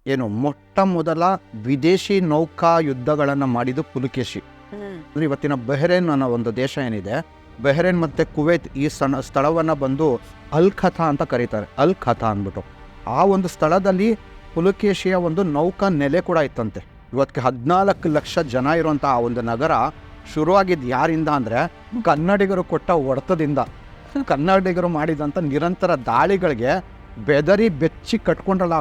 ಏನು ಮೊಟ್ಟ ಮೊದಲ ವಿದೇಶಿ ನೌಕಾ ಯುದ್ಧಗಳನ್ನು ಮಾಡಿದ್ದು ಪುಲಕೇಶಿ. ಅಂದರೆ ಇವತ್ತಿನ ಬಹ್ರೇನ್ ಅನ್ನೋ ಒಂದು ದೇಶ ಏನಿದೆ, ಬಹ್ರೇನ್ ಮತ್ತು ಕುವೈತ್ ಈ ಸ್ಥಳವನ್ನು ಬಂದು ಅಲ್ ಖತಾ ಅಂತ ಕರೀತಾರೆ. ಅಲ್ ಖತಾ ಅಂದ್ಬಿಟ್ಟು ಆ ಒಂದು ಸ್ಥಳದಲ್ಲಿ ಪುಲಕೇಶಿಯ ಒಂದು ನೌಕಾ ನೆಲೆ ಕೂಡ ಇತ್ತಂತೆ. ಇವತ್ತಿಗೆ 14 ಲಕ್ಷ ಜನ ಇರುವಂಥ ಆ ಒಂದು ನಗರ ಶುರುವಾಗಿದ್ದು ಯಾರಿಂದ ಅಂದರೆ ಕನ್ನಡಿಗರು ಕೊಟ್ಟ ಹೊಡೆತದಿಂದ. ಕನ್ನಡಿಗರು ಮಾಡಿದಂಥ ನಿರಂತರ ದಾಳಿಗಳಿಗೆ ಬೆದರಿ ಬೆಚ್ಚಿ ಕಟ್ಕೊಂಡ್ರಲ್ಲ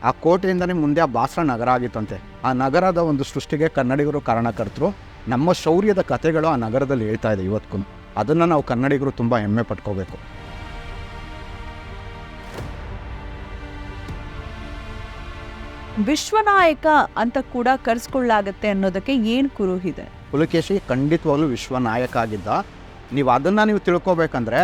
ಆ ಕೋಟೆಯಿಂದನೇ ಮುಂದೆ ಆ ಬಾಸ್ರ ನಗರ ಆಗಿತ್ತಂತೆ. ಆ ನಗರದ ಒಂದು ಸೃಷ್ಟಿಗೆ ಕನ್ನಡಿಗರು ಕಾರಣಕರ್ತರು. ನಮ್ಮ ಶೌರ್ಯದ ಕಥೆಗಳು ಆ ನಗರದಲ್ಲಿ ಹೇಳ್ತಾ ಇದೆ ಇವತ್ತಿಗೂ. ಅದನ್ನು ನಾವು ಕನ್ನಡಿಗರು ತುಂಬ ಹೆಮ್ಮೆ ಪಟ್ಕೋಬೇಕು. ವಿಶ್ವನಾಯಕ ಅಂತ ಕೂಡ ಕರೆಸ್ಕೊಳ್ಳಾಗತ್ತೆ ಅನ್ನೋದಕ್ಕೆ ಏನು ಕುರುಹಿದೆ? ಪುಲಕೇಶಿ ಖಂಡಿತವಾಗ್ಲೂ ವಿಶ್ವನಾಯಕ ಆಗಿದ್ದ. ನೀವು ಅದನ್ನು ತಿಳ್ಕೊಬೇಕಂದ್ರೆ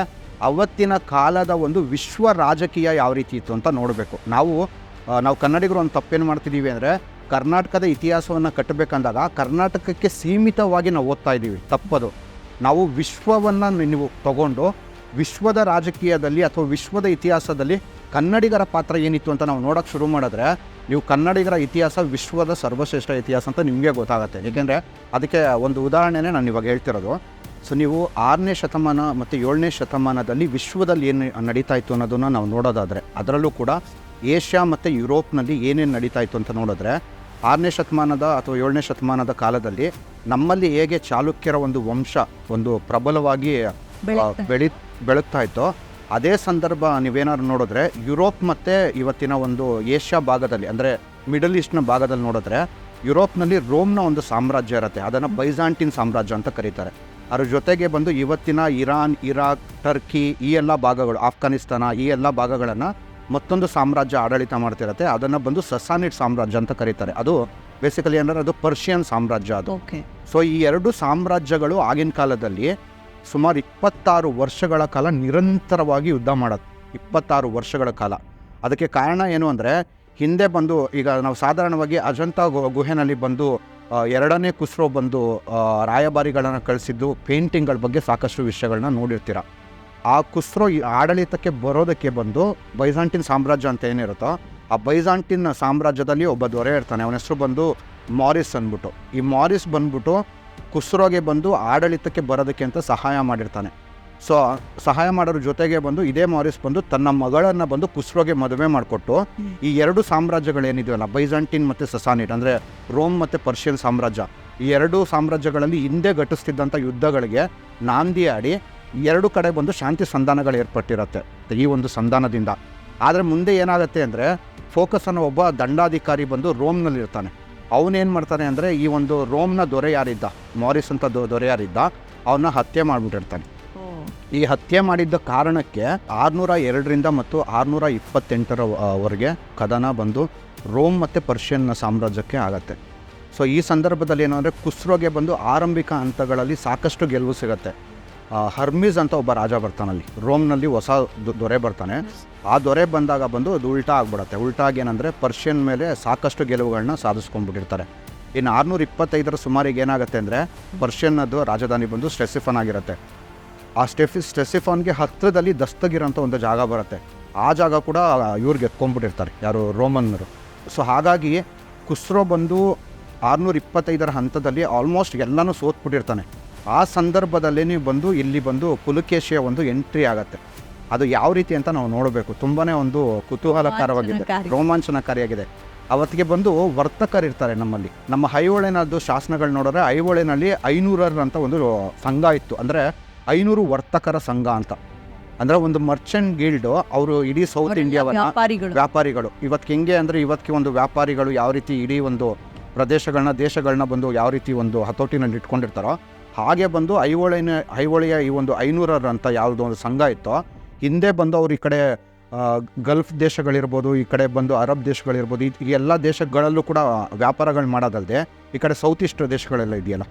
ಅವತ್ತಿನ ಕಾಲದ ಒಂದು ವಿಶ್ವ ರಾಜಕೀಯ ಯಾವ ರೀತಿ ಇತ್ತು ಅಂತ ನೋಡಬೇಕು. ನಾವು ಕನ್ನಡಿಗರು ಒಂದು ತಪ್ಪೇನು ಮಾಡ್ತಿದ್ದೀವಿ ಅಂದರೆ, ಕರ್ನಾಟಕದ ಇತಿಹಾಸವನ್ನು ಕಟ್ಟಬೇಕಂದಾಗ ಕರ್ನಾಟಕಕ್ಕೆ ಸೀಮಿತವಾಗಿ ನಾವು ಓದ್ತಾ ಇದ್ದೀವಿ. ತಪ್ಪದು. ನಾವು ವಿಶ್ವವನ್ನು ನೀವು ತಗೊಂಡು ವಿಶ್ವದ ರಾಜಕೀಯದಲ್ಲಿ ಅಥವಾ ವಿಶ್ವದ ಇತಿಹಾಸದಲ್ಲಿ ಕನ್ನಡಿಗರ ಪಾತ್ರ ಏನಿತ್ತು ಅಂತ ನಾವು ನೋಡೋಕ್ಕೆ ಶುರು ಮಾಡಿದ್ರೆ, ನೀವು ಕನ್ನಡಿಗರ ಇತಿಹಾಸ ವಿಶ್ವದ ಸರ್ವಶ್ರೇಷ್ಠ ಇತಿಹಾಸ ಅಂತ ನಿಮಗೆ ಗೊತ್ತಾಗುತ್ತೆ. ಏಕೆಂದರೆ ಅದಕ್ಕೆ ಒಂದು ಉದಾಹರಣೆನೇ ನಾನು ಇವಾಗ ಹೇಳ್ತಿರೋದು. ಸೊ ನೀವು 6ನೇ ಶತಮಾನ ಮತ್ತು 7ನೇ ಶತಮಾನದಲ್ಲಿ ವಿಶ್ವದಲ್ಲಿ ಏನು ನಡೀತಾ ಇತ್ತು ಅನ್ನೋದನ್ನು ನಾವು ನೋಡೋದಾದರೆ, ಅದರಲ್ಲೂ ಕೂಡ ಏಷ್ಯಾ ಮತ್ತು ಯುರೋಪ್ನಲ್ಲಿ ಏನೇನು ನಡೀತಾ ಇತ್ತು ಅಂತ ನೋಡಿದ್ರೆ, 6ನೇ ಶತಮಾನದ ಅಥವಾ 7ನೇ ಶತಮಾನದ ಕಾಲದಲ್ಲಿ ನಮ್ಮಲ್ಲಿ ಹೇಗೆ ಚಾಲುಕ್ಯರ ಒಂದು ವಂಶ ಒಂದು ಪ್ರಬಲವಾಗಿ ಬೆಳಗ್ತಾ ಇತ್ತು, ಅದೇ ಸಂದರ್ಭ ನೀವೇನಾದ್ರು ನೋಡಿದ್ರೆ ಯುರೋಪ್ ಮತ್ತು ಇವತ್ತಿನ ಒಂದು ಏಷ್ಯಾ ಭಾಗದಲ್ಲಿ ಅಂದರೆ ಮಿಡಲ್ ಈಸ್ಟ್ನ ಭಾಗದಲ್ಲಿ ನೋಡಿದ್ರೆ, ಯುರೋಪ್ನಲ್ಲಿ ರೋಮ್ನ ಒಂದು ಸಾಮ್ರಾಜ್ಯ ಇರುತ್ತೆ. ಅದನ್ನು ಬೈಜಾಂಟಿನ್ ಸಾಮ್ರಾಜ್ಯ ಅಂತ ಕರೀತಾರೆ. ಅದ್ರ ಜೊತೆಗೆ ಬಂದು ಇವತ್ತಿನ ಇರಾನ್, ಇರಾಕ್, ಟರ್ಕಿ ಈ ಎಲ್ಲ ಭಾಗಗಳು, ಆಫ್ಘಾನಿಸ್ತಾನ ಈ ಎಲ್ಲ ಭಾಗಗಳನ್ನು ಮತ್ತೊಂದು ಸಾಮ್ರಾಜ್ಯ ಆಡಳಿತ ಮಾಡ್ತಿರತ್ತೆ. ಅದನ್ನು ಬಂದು ಸಸಾನಿಡ್ ಸಾಮ್ರಾಜ್ಯ ಅಂತ ಕರೀತಾರೆ. ಅದು ಬೇಸಿಕಲಿ ಅಂದರೆ ಅದು ಪರ್ಷಿಯನ್ ಸಾಮ್ರಾಜ್ಯ ಅದು. ಸೊ ಈ ಎರಡು ಸಾಮ್ರಾಜ್ಯಗಳು ಆಗಿನ ಕಾಲದಲ್ಲಿ ಸುಮಾರು 26 ವರ್ಷಗಳ ಕಾಲ ನಿರಂತರವಾಗಿ ಯುದ್ಧ ಮಾಡೋದು. 26 ವರ್ಷಗಳ ಕಾಲ. ಅದಕ್ಕೆ ಕಾರಣ ಏನು ಅಂದರೆ, ಹಿಂದೆ ಬಂದು ಈಗ ನಾವು ಸಾಧಾರಣವಾಗಿ ಅಜಂತಾ ಗುಹೆನಲ್ಲಿ ಬಂದು 2ನೇ ಖುಸ್ರೋ ಬಂದು ರಾಯಭಾರಿಗಳನ್ನು ಕಳಿಸಿದ್ದು ಪೇಂಟಿಂಗ್ಗಳ ಬಗ್ಗೆ ಸಾಕಷ್ಟು ವಿಷಯಗಳನ್ನ ನೋಡಿರ್ತೀರ. ಆ ಖುಸ್ರೋ ಆಡಳಿತಕ್ಕೆ ಬರೋದಕ್ಕೆ ಬಂದು ಬೈಜಾಂಟಿನ್ ಸಾಮ್ರಾಜ್ಯ ಅಂತ ಏನಿರುತ್ತೋ, ಆ ಬೈಜಾಂಟಿನ್ ಸಾಮ್ರಾಜ್ಯದಲ್ಲಿ ಒಬ್ಬ ದೊರೆ ಇರ್ತಾನೆ. ಅವನ ಹೆಸರು ಬಂದು ಮಾರಿಸ್ ಅಂದ್ಬಿಟ್ಟು. ಈ ಮಾರಿಸ್ ಬಂದ್ಬಿಟ್ಟು ಖುಸ್ರೋಗೆ ಬಂದು ಆಡಳಿತಕ್ಕೆ ಬರೋದಕ್ಕೆ ಅಂತ ಸಹಾಯ ಮಾಡಿರ್ತಾನೆ. ಸೊ ಸಹಾಯ ಮಾಡೋದ್ರ ಜೊತೆಗೆ ಬಂದು ಇದೇ ಮಾರಿಸ್ ಬಂದು ತನ್ನ ಮಗಳನ್ನು ಬಂದು ಖುಸ್ರೋಗೆ ಮದುವೆ ಮಾಡಿಕೊಟ್ಟು ಈ ಎರಡು ಸಾಮ್ರಾಜ್ಯಗಳೇನಿದೆಯಲ್ಲ, ಬೈಜಾಂಟಿನ್ ಮತ್ತು ಸಸಾನಿಡ್ ಅಂದರೆ ರೋಮ್ ಮತ್ತು ಪರ್ಷಿಯನ್ ಸಾಮ್ರಾಜ್ಯ, ಈ ಎರಡೂ ಸಾಮ್ರಾಜ್ಯಗಳಲ್ಲಿ ಹಿಂದೆ ಘಟಿಸ್ತಿದ್ದಂಥ ಯುದ್ಧಗಳಿಗೆ ನಾಂದಿ ಆಡಿ ಎರಡು ಕಡೆ ಬಂದು ಶಾಂತಿ ಸಂಧಾನಗಳು ಏರ್ಪಟ್ಟಿರುತ್ತೆ ಈ ಒಂದು ಸಂಧಾನದಿಂದ. ಆದರೆ ಮುಂದೆ ಏನಾಗುತ್ತೆ ಅಂದರೆ, ಫೋಕಸನ್ನು ಒಬ್ಬ ದಂಡಾಧಿಕಾರಿ ಬಂದು ರೋಮ್ನಲ್ಲಿ ಇರ್ತಾನೆ. ಅವನೇನು ಮಾಡ್ತಾನೆ ಅಂದರೆ, ಈ ಒಂದು ರೋಮ್ನ ದೊರೆ ಯಾರಿದ್ದ, ಮಾರಿಸ್ ಅಂತ ದೊರೆ ಯಾರಿದ್ದ, ಅವನ್ನ ಹತ್ಯೆ ಮಾಡಿಬಿಟ್ಟಿರ್ತಾನೆ. ಈ ಹತ್ಯೆ ಮಾಡಿದ್ದ ಕಾರಣಕ್ಕೆ 602ರಿಂದ ಮತ್ತು 628ವರೆಗೆ ಕದನ ಬಂದು ರೋಮ್ ಮತ್ತು ಪರ್ಷಿಯನ್ ಸಾಮ್ರಾಜ್ಯಕ್ಕೆ ಆಗತ್ತೆ. ಸೊ ಈ ಸಂದರ್ಭದಲ್ಲಿ ಏನು ಅಂದರೆ, ಖುಸ್ರೋಗೆ ಬಂದು ಆರಂಭಿಕ ಹಂತಗಳಲ್ಲಿ ಸಾಕಷ್ಟು ಗೆಲುವು ಸಿಗುತ್ತೆ. ಹರ್ಮಿಸ್ ಅಂತ ಒಬ್ಬ ರಾಜ ಬರ್ತಾನಲ್ಲಿ, ರೋಮ್ನಲ್ಲಿ ಹೊಸ ದೊರೆ ಬರ್ತಾನೆ. ಆ ದೊರೆ ಬಂದಾಗ ಬಂದು ಅದು ಉಲ್ಟಾ ಆಗಿಬಿಡುತ್ತೆ. ಉಲ್ಟಾಗಿ ಏನಂದರೆ, ಪರ್ಷಿಯನ್ ಮೇಲೆ ಸಾಕಷ್ಟು ಗೆಲುವುಗಳನ್ನ ಸಾಧಿಸ್ಕೊಂಡ್ಬಿಟ್ಟಿರ್ತಾರೆ. ಇನ್ನು 625ರ ಸುಮಾರಿಗೆ ಏನಾಗುತ್ತೆ ಅಂದರೆ, ಪರ್ಷಿಯನ್ನದು ರಾಜಧಾನಿ ಬಂದು ಸ್ಟೆಸಿಫನ್ ಆಗಿರುತ್ತೆ. ಆ ಸ್ಟೆಸಿಫಾನ್ಗೆ ಹತ್ತಿರದಲ್ಲಿ ದಸ್ತಗಿರ್ ಅಂತ ಒಂದು ಜಾಗ ಬರುತ್ತೆ. ಆ ಜಾಗ ಕೂಡ ಇವ್ರಿಗೆ ಎತ್ಕೊಂಡ್ಬಿಟ್ಟಿರ್ತಾರೆ, ಯಾರು ರೋಮನ್ನರು. ಸೊ ಹಾಗಾಗಿ ಖುಸ್ರೋ ಬಂದು 625ರ ಹಂತದಲ್ಲಿ ಆಲ್ಮೋಸ್ಟ್ ಎಲ್ಲನೂ ಸೋತ್ಬಿಟ್ಟಿರ್ತಾನೆ. ಆ ಸಂದರ್ಭದಲ್ಲಿ ನೀವು ಬಂದು ಇಲ್ಲಿ ಬಂದು ಪುಲಕೇಶಿಯ ಒಂದು ಎಂಟ್ರಿ ಆಗುತ್ತೆ. ಅದು ಯಾವ ರೀತಿ ಅಂತ ನಾವು ನೋಡಬೇಕು. ತುಂಬಾ ಒಂದು ಕುತೂಹಲಕರವಾಗಿದೆ, ರೋಮಾಂಚನಕಾರಿಯಾಗಿದೆ. ಅವತ್ತಿಗೆ ಬಂದು ವರ್ತಕರಿರ್ತಾರೆ ನಮ್ಮಲ್ಲಿ. ನಮ್ಮ ಐಹೊಳೆನದ್ದು ಶಾಸನಗಳು ನೋಡಿದ್ರೆ ಐಹೊಳೆನಲ್ಲಿ 500 ಅಂತ ಒಂದು ಸಂಘ ಇತ್ತು. ಅಂದರೆ 500 ವರ್ತಕರ ಸಂಘ ಅಂತ. ಅಂದರೆ ಒಂದು ಮರ್ಚೆಂಟ್ ಗಿಲ್ಡು, ಅವರು ಇಡೀ ಸೌತ್ ಇಂಡಿಯಾವನ್ನ ವ್ಯಾಪಾರಿಗಳು. ಇವತ್ತಿಗೆ ಹೆಂಗೆ ಅಂದರೆ, ಇವತ್ತಿಗೆ ಒಂದು ವ್ಯಾಪಾರಿಗಳು ಯಾವ ರೀತಿ ಇಡೀ ಒಂದು ಪ್ರದೇಶಗಳನ್ನ ದೇಶಗಳನ್ನ ಬಂದು ಯಾವ ರೀತಿ ಒಂದು ಹತೋಟಿನಲ್ಲಿ ಇಟ್ಕೊಂಡಿರ್ತಾರೋ, ಹಾಗೆ ಬಂದು ಐಹೊಳೆಯ ಈ ಒಂದು 500 ಅಂತ ಯಾವುದೋ ಒಂದು ಸಂಘ ಇತ್ತೋ, ಹಿಂದೆ ಬಂದು ಅವ್ರು ಈ ಕಡೆ ಗಲ್ಫ್ ದೇಶಗಳಿರ್ಬೋದು, ಈ ಕಡೆ ಬಂದು ಅರಬ್ ದೇಶಗಳಿರ್ಬೋದು, ಈ ಎಲ್ಲ ದೇಶಗಳಲ್ಲೂ ಕೂಡ ವ್ಯಾಪಾರಗಳು ಮಾಡೋದಲ್ಲದೆ ಈ ಕಡೆ ಸೌತ್ ಈಸ್ಟ್ ದೇಶಗಳೆಲ್ಲ ಇದೆಯಲ್ಲ,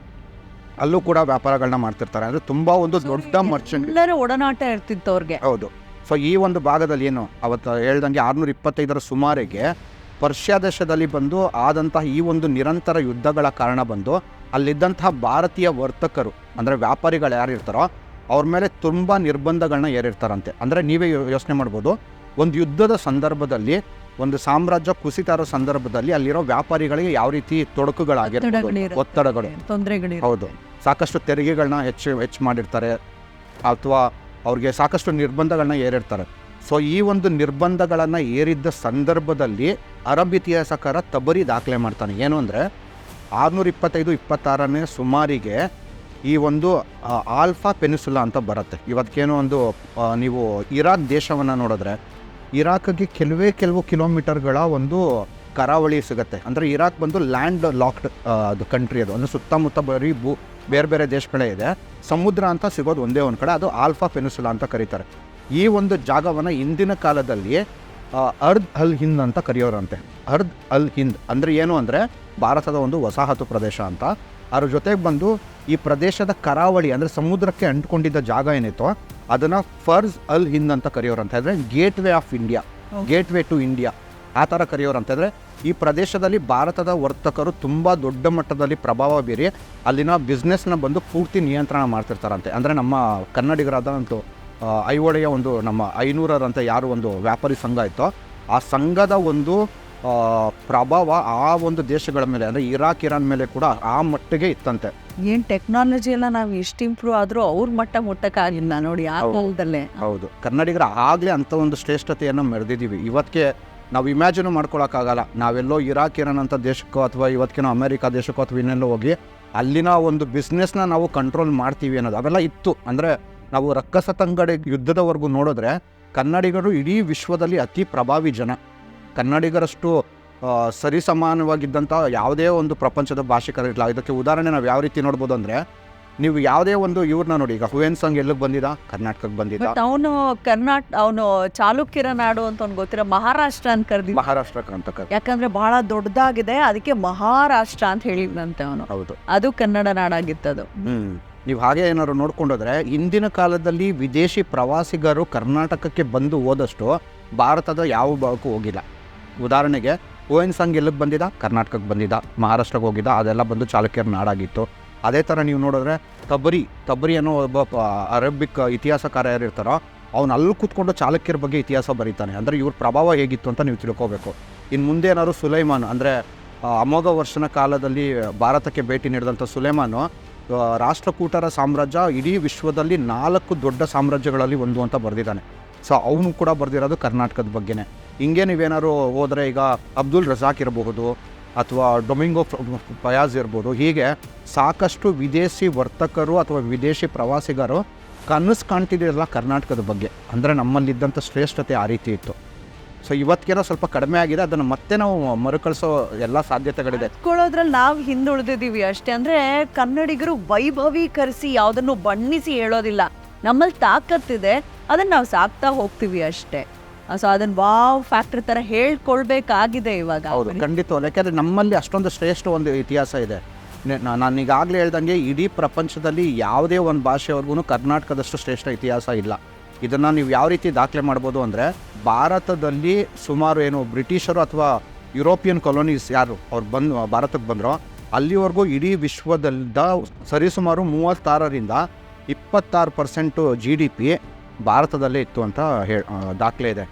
ಅಲ್ಲೂ ಕೂಡ ವ್ಯಾಪಾರಗಳನ್ನ ಮಾಡ್ತಿರ್ತಾರೆ. ಅಂದರೆ ತುಂಬ ಒಂದು ದೊಡ್ಡ ಮರ್ಚೆಂಟ್ ಒಡನಾಟ ಇರ್ತಿತ್ತು ಅವ್ರಿಗೆ. ಹೌದು. ಸೊ ಈ ಒಂದು ಭಾಗದಲ್ಲಿ ಏನು ಅವತ್ತು ಹೇಳ್ದಂಗೆ 625ರ ಸುಮಾರಿಗೆ ಪರ್ಷಿಯಾ ದೇಶದಲ್ಲಿ ಬಂದು ಆದಂತಹ ಈ ಒಂದು ನಿರಂತರ ಯುದ್ಧಗಳ ಕಾರಣ ಬಂದು ಅಲ್ಲಿದ್ದಂತಹ ಭಾರತೀಯ ವರ್ತಕರು ಅಂದರೆ ವ್ಯಾಪಾರಿಗಳು ಯಾರಿರ್ತಾರೋ ಅವ್ರ ಮೇಲೆ ತುಂಬ ನಿರ್ಬಂಧಗಳನ್ನ ಏರಿರ್ತಾರಂತೆ. ಅಂದರೆ ನೀವೇ ಯೋಚನೆ ಮಾಡ್ಬೋದು, ಒಂದು ಯುದ್ಧದ ಸಂದರ್ಭದಲ್ಲಿ ಒಂದು ಸಾಮ್ರಾಜ್ಯ ಕುಸಿತ ಇರೋ ಸಂದರ್ಭದಲ್ಲಿ ಅಲ್ಲಿರೋ ವ್ಯಾಪಾರಿಗಳಿಗೆ ಯಾವ ರೀತಿ ತೊಡಕುಗಳಾಗಿರ್ಬೋದು, ಒತ್ತಡಗಳು, ತೊಂದರೆಗಳಿರುತ್ತೆ. ಹೌದು, ಸಾಕಷ್ಟು ತೆರಿಗೆಗಳನ್ನ ಹೆಚ್ಚು ಮಾಡಿರ್ತಾರೆ ಅಥವಾ ಅವ್ರಿಗೆ ಸಾಕಷ್ಟು ನಿರ್ಬಂಧಗಳನ್ನ ಏರಿರ್ತಾರೆ. ಸೊ ಈ ಒಂದು ನಿರ್ಬಂಧಗಳನ್ನು ಏರಿದ್ದ ಸಂದರ್ಭದಲ್ಲಿ ಅರಬ್ ಇತಿಹಾಸಕಾರ ತಬರಿ ದಾಖಲೆ ಮಾಡ್ತಾನೆ. ಏನು ಅಂದರೆ 625-26ನೇ ಸುಮಾರಿಗೆ ಈ ಒಂದು ಆಲ್ಫಾ ಪೆನಿಸುಲಾ ಅಂತ ಬರುತ್ತೆ. ಇವತ್ತೇನೋ ಒಂದು ನೀವು ಇರಾಕ್ ದೇಶವನ್ನು ನೋಡಿದ್ರೆ ಇರಾಕ್ಗೆ ಕೆಲವು ಕಿಲೋಮೀಟರ್ಗಳ ಒಂದು ಕರಾವಳಿ ಸಿಗುತ್ತೆ. ಅಂದರೆ ಇರಾಕ್ ಬಂದು ಲ್ಯಾಂಡ್ ಲಾಕ್ಡ್ ಅದು ಕಂಟ್ರಿ, ಅದು ಅಂದರೆ ಸುತ್ತಮುತ್ತ ಬರೀ ಬೇರೆ ಬೇರೆ ದೇಶಗಳೇ ಇದೆ. ಸಮುದ್ರ ಅಂತ ಸಿಗೋದು ಒಂದೇ ಒಂದು ಕಡೆ, ಅದು ಆಲ್ಫಾ ಪೆನಿಸುಲಾ ಅಂತ ಕರೀತಾರೆ. ಈ ಒಂದು ಜಾಗವನ್ನು ಇಂದಿನ ಕಾಲದಲ್ಲಿ ಅರ್ದ್ ಅಲ್ ಹಿಂದ್ ಅಂತ ಕರೆಯೋರಂತೆ. ಅರ್ದ್ ಅಲ್ ಹಿಂದ್ ಅಂದರೆ ಏನು ಅಂದರೆ ಭಾರತದ ಒಂದು ವಸಾಹತು ಪ್ರದೇಶ ಅಂತ. ಅದ್ರ ಜೊತೆಗೆ ಬಂದು ಈ ಪ್ರದೇಶದ ಕರಾವಳಿ ಅಂದರೆ ಸಮುದ್ರಕ್ಕೆ ಅಂಟ್ಕೊಂಡಿದ್ದ ಜಾಗ ಏನಿತ್ತು ಅದನ್ನು ಫರ್ಜ್ ಅಲ್ ಹಿಂದ್ ಅಂತ ಕರೆಯೋರಂತ. ಅಂದರೆ gateway of India, gateway to India ಆ ಥರ ಕರೆಯೋರಂತಂದರೆ ಈ ಪ್ರದೇಶದಲ್ಲಿ ಭಾರತದ ವರ್ತಕರು ತುಂಬ ದೊಡ್ಡ ಮಟ್ಟದಲ್ಲಿ ಪ್ರಭಾವ ಬೀರಿ ಅಲ್ಲಿನ ಬಿಸ್ನೆಸ್ನ ಬಂದು ಪೂರ್ತಿ ನಿಯಂತ್ರಣ ಮಾಡ್ತಿರ್ತಾರಂತೆ. ಅಂದರೆ ನಮ್ಮ ಕನ್ನಡಿಗರಾದಂತೂ ಐಹೊಳೆಯ ಒಂದು ನಮ್ಮ 500 ಯಾರು ಒಂದು ವ್ಯಾಪಾರಿ ಸಂಘ ಇತ್ತೋ ಆ ಸಂಘದ ಒಂದು ಪ್ರಭಾವ ಆ ಒಂದು ದೇಶಗಳ ಮೇಲೆ ಅಂದರೆ ಇರಾನ್ ಮೇಲೆ ಕೂಡ ಆ ಮಟ್ಟಿಗೆ ಇತ್ತಂತೆ. ಏನು ಟೆಕ್ನಾಲಜಿ ಎಲ್ಲ ನಾವು ಎಷ್ಟು ಇಂಪ್ರೂವ್ ಆದರೂ ಅವ್ರ ಮಟ್ಟ ಮುಟ್ಟಕ್ಕಾಗಿಲ್ಲ ನೋಡಿ ಆ ಕಾಲದಲ್ಲೇ. ಹೌದು, ಕನ್ನಡಿಗರ ಆಗಲೇ ಅಂಥ ಒಂದು ಶ್ರೇಷ್ಠತೆಯನ್ನು ಮೆರೆದಿದ್ದೀವಿ. ಇವತ್ತಿಗೆ ನಾವು ಇಮ್ಯಾಜಿನ್ ಮಾಡ್ಕೊಳಕ್ಕಾಗಲ್ಲ. ನಾವೆಲ್ಲೋ ಇರಾನ್ ಅಂತ ದೇಶಕ್ಕೋ ಅಥವಾ ಇವತ್ತಿನ ಅಮೆರಿಕ ದೇಶಕ್ಕೋ ಅಥವಾ ಇನ್ನೆಲ್ಲೋ ಹೋಗಿ ಅಲ್ಲಿನ ಒಂದು ಬಿಸ್ನೆಸ್ನ ನಾವು ಕಂಟ್ರೋಲ್ ಮಾಡ್ತೀವಿ ಅನ್ನೋದು ಅವೆಲ್ಲ ಇತ್ತು. ಅಂದರೆ ನಾವು ರಕ್ಕಸ ತಂಗಡಿ ಯುದ್ಧದವರೆಗೂ ನೋಡಿದ್ರೆ ಕನ್ನಡಿಗರು ಇಡೀ ವಿಶ್ವದಲ್ಲಿ ಅತಿ ಪ್ರಭಾವಿ ಜನ. ಕನ್ನಡಿಗರಷ್ಟು ಸರಿಸಮಾನವಾಗಿದ್ದಂಥ ಯಾವುದೇ ಒಂದು ಪ್ರಪಂಚದ ಭಾಷಿಕರಿಲ್ಲ. ಇದಕ್ಕೆ ಉದಾಹರಣೆ ನಾವು ಯಾವ ರೀತಿ ನೋಡ್ಬೋದು ಅಂದರೆ ನೀವು ಯಾವುದೇ ಒಂದು ಇವ್ರನ್ನ ನೋಡಿ, ಈಗ ಹುಯೆನ್ ಸಾಂಗ್ ಎಲ್ಲಿಗೆ ಬಂದಿದ್ದ, ಕರ್ನಾಟಕಕ್ಕೆ ಬಂದಿದ್ದ. ಅವನು ಚಾಲುಕ್ಯರ ನಾಡು ಅಂತ ಅವ್ನು ಗೊತ್ತಿರೋ ಮಹಾರಾಷ್ಟ್ರ ಅಂತ ಕರೆದಿ, ಮಹಾರಾಷ್ಟ್ರಕ್ಕೆ ಅಂತ ಯಾಕಂದ್ರೆ ಬಹಳ ದೊಡ್ಡದಾಗಿದೆ ಅದಕ್ಕೆ ಮಹಾರಾಷ್ಟ್ರ ಅಂತ ಹೇಳಿದಂತೆ ಅವನು. ಹೌದು, ಅದು ಕನ್ನಡ ನಾಡಾಗಿತ್ತದು. ನೀವು ಹಾಗೆ ಏನಾದ್ರು ನೋಡ್ಕೊಂಡೋದ್ರೆ ಹಿಂದಿನ ಕಾಲದಲ್ಲಿ ವಿದೇಶಿ ಪ್ರವಾಸಿಗರು ಕರ್ನಾಟಕಕ್ಕೆ ಬಂದು ಹೋದಷ್ಟು ಭಾರತದ ಯಾವ ಭಾಗಕ್ಕೂ ಹೋಗಿಲ್ಲ. ಉದಾಹರಣೆಗೆ ಹುಯೆನ್ ಸಾಂಗ್ ಎಲ್ಲಿಗೆ ಬಂದಿದ್ದ, ಕರ್ನಾಟಕಕ್ಕೆ ಬಂದಿದ್ದ, ಮಹಾರಾಷ್ಟ್ರಕ್ಕೆ ಹೋಗಿದ್ದ, ಅದೆಲ್ಲ ಬಂದು ಚಾಲುಕ್ಯರ ನಾಡಾಗಿತ್ತು. ಅದೇ ಥರ ನೀವು ನೋಡಿದ್ರೆ ತಬರಿ ಅನ್ನೋ ಒಬ್ಬ ಅರಬಿಕ್ ಇತಿಹಾಸಕಾರ ಯಾರಿರ್ತಾರೋ ಅವ್ನು ಅಲ್ಲಿ ಕೂತ್ಕೊಂಡು ಚಾಲುಕ್ಯರ ಬಗ್ಗೆ ಇತಿಹಾಸ ಬರೀತಾನೆ. ಅಂದರೆ ಇವ್ರ ಪ್ರಭಾವ ಹೇಗಿತ್ತು ಅಂತ ನೀವು ತಿಳ್ಕೋಬೇಕು. ಇನ್ನು ಮುಂದೆ ಏನಾದ್ರು ಸುಲೈಮಾನ್ ಅಂದರೆ ಅಮೋಘ ವರ್ಷನ ಕಾಲದಲ್ಲಿ ಭಾರತಕ್ಕೆ ಭೇಟಿ ನೀಡಿದಂಥ ಸುಲೈಮಾನು ರಾಷ್ಟ್ರಕೂಟರ ಸಾಮ್ರಾಜ್ಯ ಇಡೀ ವಿಶ್ವದಲ್ಲಿ 4 ದೊಡ್ಡ ಸಾಮ್ರಾಜ್ಯಗಳಲ್ಲಿ ಒಂದು ಅಂತ ಬರೆದಿದ್ದಾನೆ. ಸೊ ಅವನು ಕೂಡ ಬರೆದಿರೋದು ಕರ್ನಾಟಕದ ಬಗ್ಗೆನೇ. ಹಿಂಗೆ ನೀವೇನಾದ್ರು ಹೋದರೆ ಈಗ ಅಬ್ದುಲ್ ರಜಾಕ್ ಇರಬಹುದು ಅಥವಾ ಡೊಮಿಂಗೋ ಫಯಾಜ್ ಇರ್ಬೋದು. ಹೀಗೆ ಸಾಕಷ್ಟು ವಿದೇಶಿ ವರ್ತಕರು ಅಥವಾ ವಿದೇಶಿ ಪ್ರವಾಸಿಗರು ಕನಸು ಕಾಣ್ತಿದ್ದಿರಲ್ಲ ಕರ್ನಾಟಕದ ಬಗ್ಗೆ. ಅಂದರೆ ನಮ್ಮಲ್ಲಿದ್ದಂಥ ಶ್ರೇಷ್ಠತೆ ಆ ರೀತಿ ಇತ್ತು. ಸೊ ಇವತ್ತಿಗೇನೋ ಸ್ವಲ್ಪ ಕಡಿಮೆ ಆಗಿದೆ, ಅದನ್ನು ಮತ್ತೆ ನಾವು ಮರುಕಳಿಸೋ ಎಲ್ಲ ಸಾಧ್ಯತೆಗಳಿದೆ. ಕೊಳ್ಳೋದ್ರಲ್ಲಿ ನಾವು ಹಿಂದುಳಿದಿದ್ದೀವಿ ಅಷ್ಟೇ. ಅಂದರೆ ಕನ್ನಡಿಗರು ವೈಭವೀಕರಿಸಿ ಯಾವುದನ್ನು ಬಣ್ಣಿಸಿ ಹೇಳೋದಿಲ್ಲ. ನಮ್ಮಲ್ಲಿ ತಾಕತ್ತಿದೆ, ಅದನ್ನು ನಾವು ಸಾಕ್ತಾ ಹೋಗ್ತೀವಿ ಅಷ್ಟೇ. ಸೊ ಅದನ್ನು ವಾವ್ ಫ್ಯಾಕ್ಟ್ರಿ ಥರ ಹೇಳ್ಕೊಳ್ಬೇಕಾಗಿದೆ ಇವಾಗ. ಹೌದು, ಖಂಡಿತವಲ್ಲ. ಯಾಕೆಂದರೆ ನಮ್ಮಲ್ಲಿ ಅಷ್ಟೊಂದು ಶ್ರೇಷ್ಠ ಒಂದು ಇತಿಹಾಸ ಇದೆ. ನಾನು ಈಗಾಗಲೇ ಹೇಳ್ದಂಗೆ ಇಡೀ ಪ್ರಪಂಚದಲ್ಲಿ ಯಾವುದೇ ಒಂದು ಭಾಷೆಯವ್ರಿಗೂ ಕರ್ನಾಟಕದಷ್ಟು ಶ್ರೇಷ್ಠ ಇತಿಹಾಸ ಇಲ್ಲ. ಇದನ್ನು ನೀವು ಯಾವ ರೀತಿ ದಾಖಲೆ ಮಾಡ್ಬೋದು ಅಂದರೆ ಭಾರತದಲ್ಲಿ ಸುಮಾರು ಏನು ಬ್ರಿಟಿಷರು ಅಥವಾ ಯುರೋಪಿಯನ್ ಕಾಲೋನೀಸ್ ಯಾರು ಅವ್ರು ಭಾರತಕ್ಕೆ ಬಂದರೋ ಅಲ್ಲಿವರೆಗೂ ಇಡೀ ವಿಶ್ವದ ಸರಿಸುಮಾರು 36ರಿಂದ 26% GDP ಭಾರತದಲ್ಲೇ ಇತ್ತು ಅಂತ ದಾಖಲೆ ಇದೆ.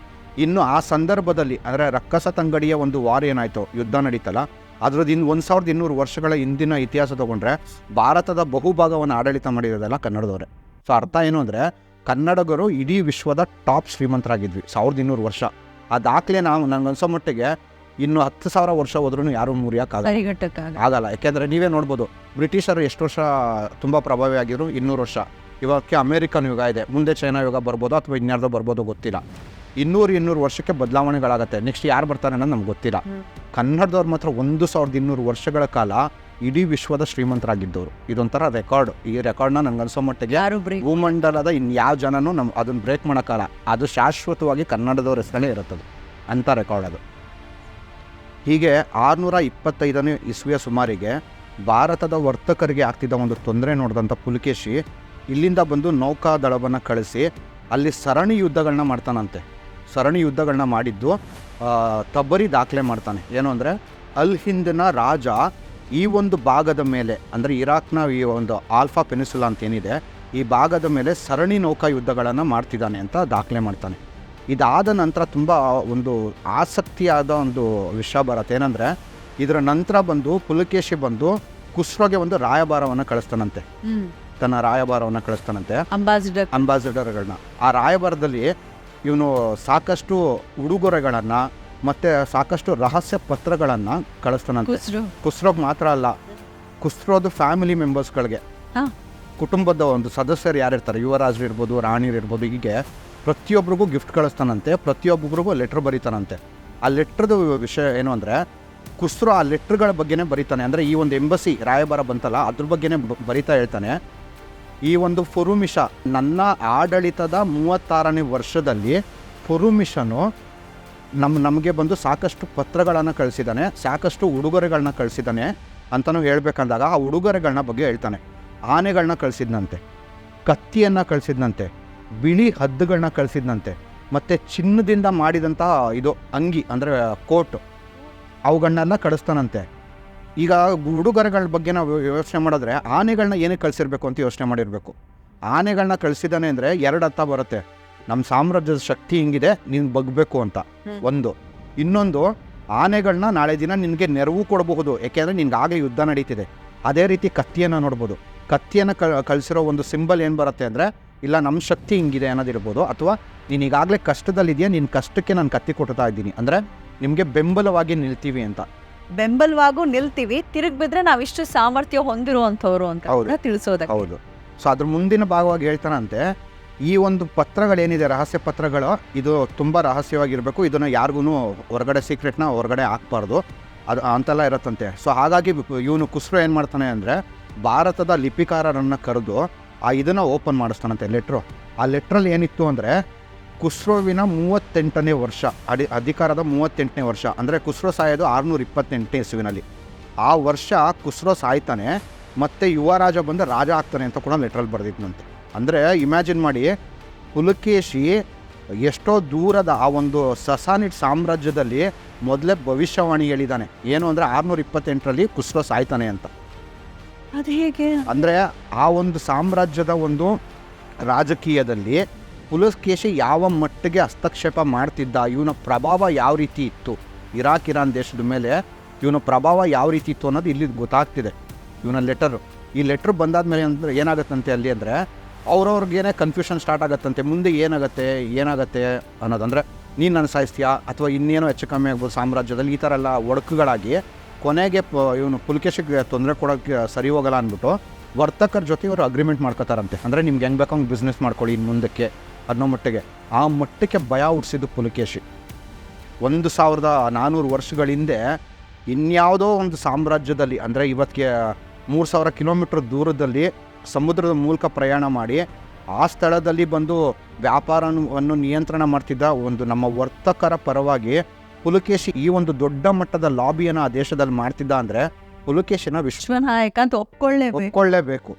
ಇನ್ನು ಆ ಸಂದರ್ಭದಲ್ಲಿ ಅಂದರೆ ರಕ್ಕಸ ತಂಗಡಿಯ ಒಂದು ವಾರ್ ಏನಾಯಿತು, ಯುದ್ಧ ನಡೀತಲ್ಲ, ಅದರದ್ದು 1200 ವರ್ಷಗಳ ಹಿಂದಿನ ಇತಿಹಾಸ ತೊಗೊಂಡ್ರೆ ಭಾರತದ ಬಹುಭಾಗವನ್ನು ಆಡಳಿತ ಮಾಡಿರೋದೆಲ್ಲ ಕನ್ನಡದವರೇ. ಸೊ ಅರ್ಥ ಏನು ಅಂದರೆ ಕನ್ನಡಿಗರು ಇಡೀ ವಿಶ್ವದ ಟಾಪ್ ಶ್ರೀಮಂತರಾಗಿದ್ವಿ 1200 ವರ್ಷ. ಆ ದಾಖಲೆ ನಂಗೆ ಅನ್ಸೋ ಮಟ್ಟಿಗೆ ಇನ್ನು 10,000 ವರ್ಷ ಹೋದ್ರೂ ಯಾರೂ ಮುರಿಯೋಕ್ಕಾಗಲ್ಲ. ಯಾಕೆಂದರೆ ನೀವೇ ನೋಡ್ಬೋದು, ಬ್ರಿಟಿಷರು ಎಷ್ಟು ವರ್ಷ ತುಂಬ ಪ್ರಭಾವಿ ಆಗಿದ್ರು, 200 ವರ್ಷ. ಇವಕ್ಕೆ ಅಮೇರಿಕನ್ ಯುಗ ಇದೆ, ಮುಂದೆ ಚೈನಾ ಯುಗ ಬರ್ಬೋದು ಅಥವಾ ಇನ್ಯಾರ್ದೋ ಬರ್ಬೋದು ಗೊತ್ತಿಲ್ಲ. 200 ವರ್ಷಕ್ಕೆ ಬದಲಾವಣೆಗಳಾಗತ್ತೆ. ನೆಕ್ಸ್ಟ್ ಯಾರು ಬರ್ತಾರೆ ಅನ್ನೋದು ನಮ್ಗೆ ಗೊತ್ತಿಲ್ಲ. ಕನ್ನಡದವ್ರು ಮಾತ್ರ 1200 ವರ್ಷಗಳ ಕಾಲ ಇಡೀ ವಿಶ್ವದ ಶ್ರೀಮಂತರಾಗಿದ್ದವರು. ಇದೊಂಥರ ರೆಕಾರ್ಡ್. ಈ ರೆಕಾರ್ಡ್ನ ನಂಗೆ ಅನ್ಸೋ ಮಟ್ಟಿಗೆ ಭೂಮಂಡಲದ ಇನ್ಯಾವ ಜನನೂ ಅದನ್ನು ಬ್ರೇಕ್ ಮಾಡೋಕ್ಕಲ್ಲ. ಅದು ಶಾಶ್ವತವಾಗಿ ಕನ್ನಡದವ್ರ ಹೆಸರಲ್ಲೇ ಇರುತ್ತದೆ ಅಂಥ ರೆಕಾರ್ಡ್ ಅದು. ಹೀಗೆ 625ನೇ ಇಸ್ವಿಯ ಸುಮಾರಿಗೆ ಭಾರತದ ವರ್ತಕರಿಗೆ ಆಗ್ತಿದ್ದ ಒಂದು ತೊಂದರೆ ನೋಡಿದಂಥ ಪುಲಕೇಶಿ ಇಲ್ಲಿಂದ ಬಂದು ನೌಕಾದಳವನ್ನು ಕಳಿಸಿ ಅಲ್ಲಿ ಸರಣಿ ಯುದ್ಧಗಳನ್ನ ಮಾಡ್ತಾನಂತೆ. ಸರಣಿ ಯುದ್ಧಗಳನ್ನ ಮಾಡಿದ್ದು ತಬರಿ ದಾಖಲೆ ಮಾಡ್ತಾನೆ. ಏನು ಅಂದರೆ ಅಲ್ ಹಿಂದಿನ ರಾಜ ಈ ಒಂದು ಭಾಗದ ಮೇಲೆ ಅಂದರೆ ಇರಾಕ್ನ ಈ ಒಂದು ಆಲ್ಫಾ ಪೆನಿಸುಲಾ ಅಂತೇನಿದೆ ಈ ಭಾಗದ ಮೇಲೆ ಸರಣಿ ನೌಕಾ ಯುದ್ಧಗಳನ್ನು ಮಾಡ್ತಿದ್ದಾನೆ ಅಂತ ದಾಖಲೆ ಮಾಡ್ತಾನೆ. ಇದಾದ ನಂತರ ತುಂಬ ಒಂದು ಆಸಕ್ತಿಯಾದ ಒಂದು ವಿಷಯ ಬರುತ್ತೆ. ಏನಂದರೆ ಇದರ ನಂತರ ಬಂದು ಪುಲಕೇಶಿ ಬಂದು ಖುಸ್ರೋಗೆ ಒಂದು ರಾಯಭಾರವನ್ನು ಕಳಿಸ್ತಾನಂತೆ, ತನ್ನ ರಾಯಭಾರವನ್ನು ಕಳಿಸ್ತಾನಂತೆ, ಅಂಬಾಸಿಡರ್ಗಳನ್ನ. ಆ ರಾಯಭಾರದಲ್ಲಿ ಇವನು ಸಾಕಷ್ಟು ಉಡುಗೊರೆಗಳನ್ನು ಮತ್ತು ಸಾಕಷ್ಟು ರಹಸ್ಯ ಪತ್ರಗಳನ್ನು ಕಳಿಸ್ತಾನಂತೆ. ಖುಸ್ರೋಗೆ ಮಾತ್ರ ಅಲ್ಲ, ಖುಸ್ರೋದು ಫ್ಯಾಮಿಲಿ ಮೆಂಬರ್ಸ್ಗಳಿಗೆ, ಕುಟುಂಬದ ಒಂದು ಸದಸ್ಯರು ಯಾರಿರ್ತಾರೆ, ಯುವರಾಜರು ಇರ್ಬೋದು, ರಾಣಿರು ಇರ್ಬೋದು, ಹೀಗೆ ಪ್ರತಿಯೊಬ್ಬರಿಗೂ ಗಿಫ್ಟ್ ಕಳಿಸ್ತಾನಂತೆ, ಪ್ರತಿಯೊಬ್ಬರಿಗೂ ಲೆಟ್ರ್ ಬರೀತಾನಂತೆ. ಆ ಲೆಟ್ರದ್ದು ವಿಷಯ ಏನು ಅಂದರೆ ಖುಸ್ರೋ ಆ ಲೆಟ್ರ್ಗಳ ಬಗ್ಗೆನೇ ಬರೀತಾನೆ. ಅಂದರೆ ಈ ಒಂದು ಎಂಬಸಿ ರಾಯಭಾರ ಬಂತಲ್ಲ ಅದ್ರ ಬಗ್ಗೆನೇ ಬರೀತಾ ಹೇಳ್ತಾನೆ, ಈ ಒಂದು ಫುರುಮಿಷ ನನ್ನ ಆಡಳಿತದ 36ನೇ ವರ್ಷದಲ್ಲಿ ಫುರುಮಿಷನು ನಮಗೆ ಬಂದು ಸಾಕಷ್ಟು ಪತ್ರಗಳನ್ನು ಕಳಿಸಿದ್ದಾನೆ, ಸಾಕಷ್ಟು ಉಡುಗೊರೆಗಳನ್ನ ಕಳಿಸಿದ್ದಾನೆ ಅಂತಲೂ ಹೇಳ್ಬೇಕಂದಾಗ ಆ ಉಡುಗೊರೆಗಳನ್ನ ಬಗ್ಗೆ ಹೇಳ್ತಾನೆ. ಆನೆಗಳನ್ನ ಕಳಿಸಿದ್ನಂತೆ, ಕತ್ತಿಯನ್ನು ಕಳಿಸಿದ್ನಂತೆ, ಬಿಳಿ ಹದ್ದುಗಳನ್ನ ಕಳಿಸಿದ್ನಂತೆ, ಮತ್ತು ಚಿನ್ನದಿಂದ ಮಾಡಿದಂಥ ಇದು ಅಂಗಿ ಅಂದರೆ ಕೋಟು ಅವುಗಳನ್ನೆಲ್ಲ ಕಳಿಸ್ತಾನಂತೆ. ಈಗ ಉಡುಗೊರೆಗಳ ಬಗ್ಗೆ ನಾವು ಯೋಚನೆ ಮಾಡಿದ್ರೆ ಆನೆಗಳನ್ನ ಏನಕ್ಕೆ ಕಳಿಸಿರ್ಬೇಕು ಅಂತ ಯೋಚನೆ ಮಾಡಿರಬೇಕು. ಆನೆಗಳನ್ನ ಕಳಿಸಿದ್ದಾನೆ ಅಂದರೆ 2 ಅರ್ಥ ಬರುತ್ತೆ. ನಮ್ಮ ಸಾಮ್ರಾಜ್ಯದ ಶಕ್ತಿ ಹಿಂಗಿದೆ, ನೀನು ಬಗ್ಬೇಕು ಅಂತ ಒಂದು. ಇನ್ನೊಂದು, ಆನೆಗಳನ್ನ ನಾಳೆ ದಿನ ನಿನಗೆ ನೆರವು ಕೊಡಬಹುದು, ಏಕೆಂದರೆ ನಿನ್ಗಾಗಲೇ ಯುದ್ಧ ನಡೀತಿದೆ. ಅದೇ ರೀತಿ ಕತ್ತಿಯನ್ನು ನೋಡ್ಬೋದು. ಕತ್ತಿಯನ್ನು ಕಳಿಸಿರೋ ಒಂದು ಸಿಂಬಲ್ ಏನು ಬರುತ್ತೆ ಅಂದರೆ ಇಲ್ಲ ನಮ್ಮ ಶಕ್ತಿ ಹಿಂಗಿದೆ ಅನ್ನೋದಿರ್ಬೋದು, ಅಥವಾ ನೀನು ಈಗಾಗಲೇ ಕಷ್ಟದಲ್ಲಿದೆಯಾ, ನಿನ್ನ ಕಷ್ಟಕ್ಕೆ ನಾನು ಕತ್ತಿ ಕೊಡ್ತಾ ಇದ್ದೀನಿ, ಅಂದರೆ ನಿಮಗೆ ಬೆಂಬಲವಾಗಿ ನಿಲ್ತೀವಿ ಅಂತ. ಬೆಂಬಲವಾಗೂ ನಿಲ್ತೀವಿ, ತಿರುಗಿ ಬಿದ್ರೆ ನಾವಿಷ್ಟು ಸಾಮರ್ಥ್ಯ ಹೊಂದಿರುವಂಥವ್ರು ಅಂತ ತಿಳಿಸೋದಕ್ಕೆ. ಹೌದು. ಸೊ ಅದ್ರ ಮುಂದಿನ ಭಾಗವಾಗಿ ಹೇಳ್ತಾನಂತೆ, ಈ ಒಂದು ಪತ್ರಗಳೇನಿದೆ, ರಹಸ್ಯ ಪತ್ರಗಳು, ಇದು ತುಂಬ ರಹಸ್ಯವಾಗಿರಬೇಕು, ಇದನ್ನು ಯಾರಿಗೂ ಹೊರಗಡೆ ಸೀಕ್ರೆಟ್ನ ಹೊರಗಡೆ ಹಾಕ್ಬಾರ್ದು, ಅದು ಅಂತೆಲ್ಲ ಇರುತ್ತಂತೆ. ಸೊ ಹಾಗಾಗಿ ಇವನು ಖುಸ್ರೋ ಏನು ಮಾಡ್ತಾನೆ ಅಂದರೆ ಭಾರತದ ಲಿಪಿಕಾರರನ್ನು ಕರೆದು ಇದನ್ನು ಓಪನ್ ಮಾಡಿಸ್ತಾನಂತೆ ಲೆಟ್ರು. ಆ ಲೆಟ್ರಲ್ಲಿ ಏನಿತ್ತು ಅಂದರೆ ಖುಸ್ರೋವಿನ 38ನೇ ವರ್ಷ, ಅಧಿಕಾರದ 38ನೇ ವರ್ಷ, ಅಂದರೆ ಖುಸ್ರೋ ಸಾಯೋದು 628ನೇ ಇಸ್ವಿನಲ್ಲಿ. ಆ ವರ್ಷ ಖುಸ್ರೋ ಸಾಯ್ತಾನೆ, ಮತ್ತು ಯುವರಾಜ ಬಂದು ರಾಜ ಆಗ್ತಾನೆ ಅಂತ ಕೂಡ ಲೆಟ್ರಲ್ಲಿ ಬರೆದಿದ್ನಂತೆ. ಅಂದರೆ ಇಮ್ಯಾಜಿನ್ ಮಾಡಿ, ಪುಲಕೇಶಿ ಎಷ್ಟೋ ದೂರದ ಆ ಒಂದು ಸಸಾನಿಡ್ ಸಾಮ್ರಾಜ್ಯದಲ್ಲಿ ಮೊದಲೇ ಭವಿಷ್ಯವಾಣಿ ಹೇಳಿದ್ದಾನೆ. ಏನು ಅಂದರೆ 628ರಲ್ಲಿ ಖುಸ್ರೋ ಸಾಯ್ತಾನೆ ಅಂತ. ಅದು ಹೇಗೆ ಅಂದರೆ ಆ ಒಂದು ಸಾಮ್ರಾಜ್ಯದ ಒಂದು ರಾಜಕೀಯದಲ್ಲಿ ಪುಲಕೇಶಿ ಯಾವ ಮಟ್ಟಿಗೆ ಹಸ್ತಕ್ಷೇಪ ಮಾಡ್ತಿದ್ದ, ಇವನ ಪ್ರಭಾವ ಯಾವ ರೀತಿ ಇತ್ತು, ಇರಾನ್ ದೇಶದ ಮೇಲೆ ಇವನ ಪ್ರಭಾವ ಯಾವ ರೀತಿ ಇತ್ತು ಅನ್ನೋದು ಇಲ್ಲಿ ಗೊತ್ತಾಗ್ತಿದೆ ಇವನ ಲೆಟರು. ಈ ಲೆಟ್ರ್ ಬಂದಾದ್ಮೇಲೆ ಅಂದರೆ ಏನಾಗುತ್ತಂತೆ ಅಲ್ಲಿ ಅಂದರೆ ಅವ್ರವ್ರಿಗೇನೆ ಕನ್ಫ್ಯೂಷನ್ ಸ್ಟಾರ್ಟ್ ಆಗುತ್ತಂತೆ, ಮುಂದೆ ಏನಾಗುತ್ತೆ ಅನ್ನೋದು. ಅಂದರೆ ನೀನು ನನ್ನ ಸಾಯಿಸ್ತೀಯಾ ಅಥವಾ ಇನ್ನೇನೋ ಹೆಚ್ಚು ಕಮ್ಮಿ ಆಗ್ಬೋದು ಸಾಮ್ರಾಜ್ಯದಲ್ಲಿ, ಈ ಥರ ಎಲ್ಲ ಒಡಕುಗಳಾಗಿ ಕೊನೆಗೆ ಇವನು ಪುಲಕೇಶಿಗೆ ತೊಂದರೆ ಕೊಡೋಕ್ಕೆ ಸರಿ ಹೋಗಲ್ಲ ಅಂದ್ಬಿಟ್ಟು ವರ್ತಕರ ಜೊತೆ ಇವರು ಅಗ್ರಿಮೆಂಟ್ ಮಾಡ್ಕೋತಾರಂತೆ. ಅಂದರೆ ನಿಮ್ಗೆ ಹೆಂಗೆ ಬೇಕೋ ಹಂಗೆ ಬಿಸ್ನೆಸ್ ಮಾಡ್ಕೊಳ್ಳಿ ಇನ್ನು ಮುಂದಕ್ಕೆ ಅನ್ನೋ ಮಟ್ಟಿಗೆ. ಆ ಮಟ್ಟಕ್ಕೆ ಭಯ ಹುಟ್ಟಿಸಿದ್ದು ಪುಲಕೇಶಿ. 1400 ವರ್ಷಗಳ ಹಿಂದೆ ಇನ್ಯಾವುದೋ ಒಂದು ಸಾಮ್ರಾಜ್ಯದಲ್ಲಿ, ಅಂದರೆ ಇವತ್ತಿಗೆ 3000 ಕಿಲೋಮೀಟ್ರ್ ದೂರದಲ್ಲಿ ಸಮುದ್ರದ ಮೂಲಕ ಪ್ರಯಾಣ ಮಾಡಿ ಆ ಸ್ಥಳದಲ್ಲಿ ಬಂದು ವ್ಯಾಪಾರವನ್ನು ನಿಯಂತ್ರಣ ಮಾಡ್ತಿದ್ದ ಒಂದು ನಮ್ಮ ವರ್ತಕರ ಪರವಾಗಿ ಪುಲಕೇಶಿ ಈ ಒಂದು ದೊಡ್ಡ ಮಟ್ಟದ ಲಾಬಿಯನ್ನು ಆ ದೇಶದಲ್ಲಿ ಮಾಡ್ತಿದ್ದ ಅಂದರೆ ಪುಲಕೇಶಿನ ವಿಶ್ವನಾಯಕ ಅಂತ ಒಪ್ಕೊಳ್ಳೇಬೇಕು.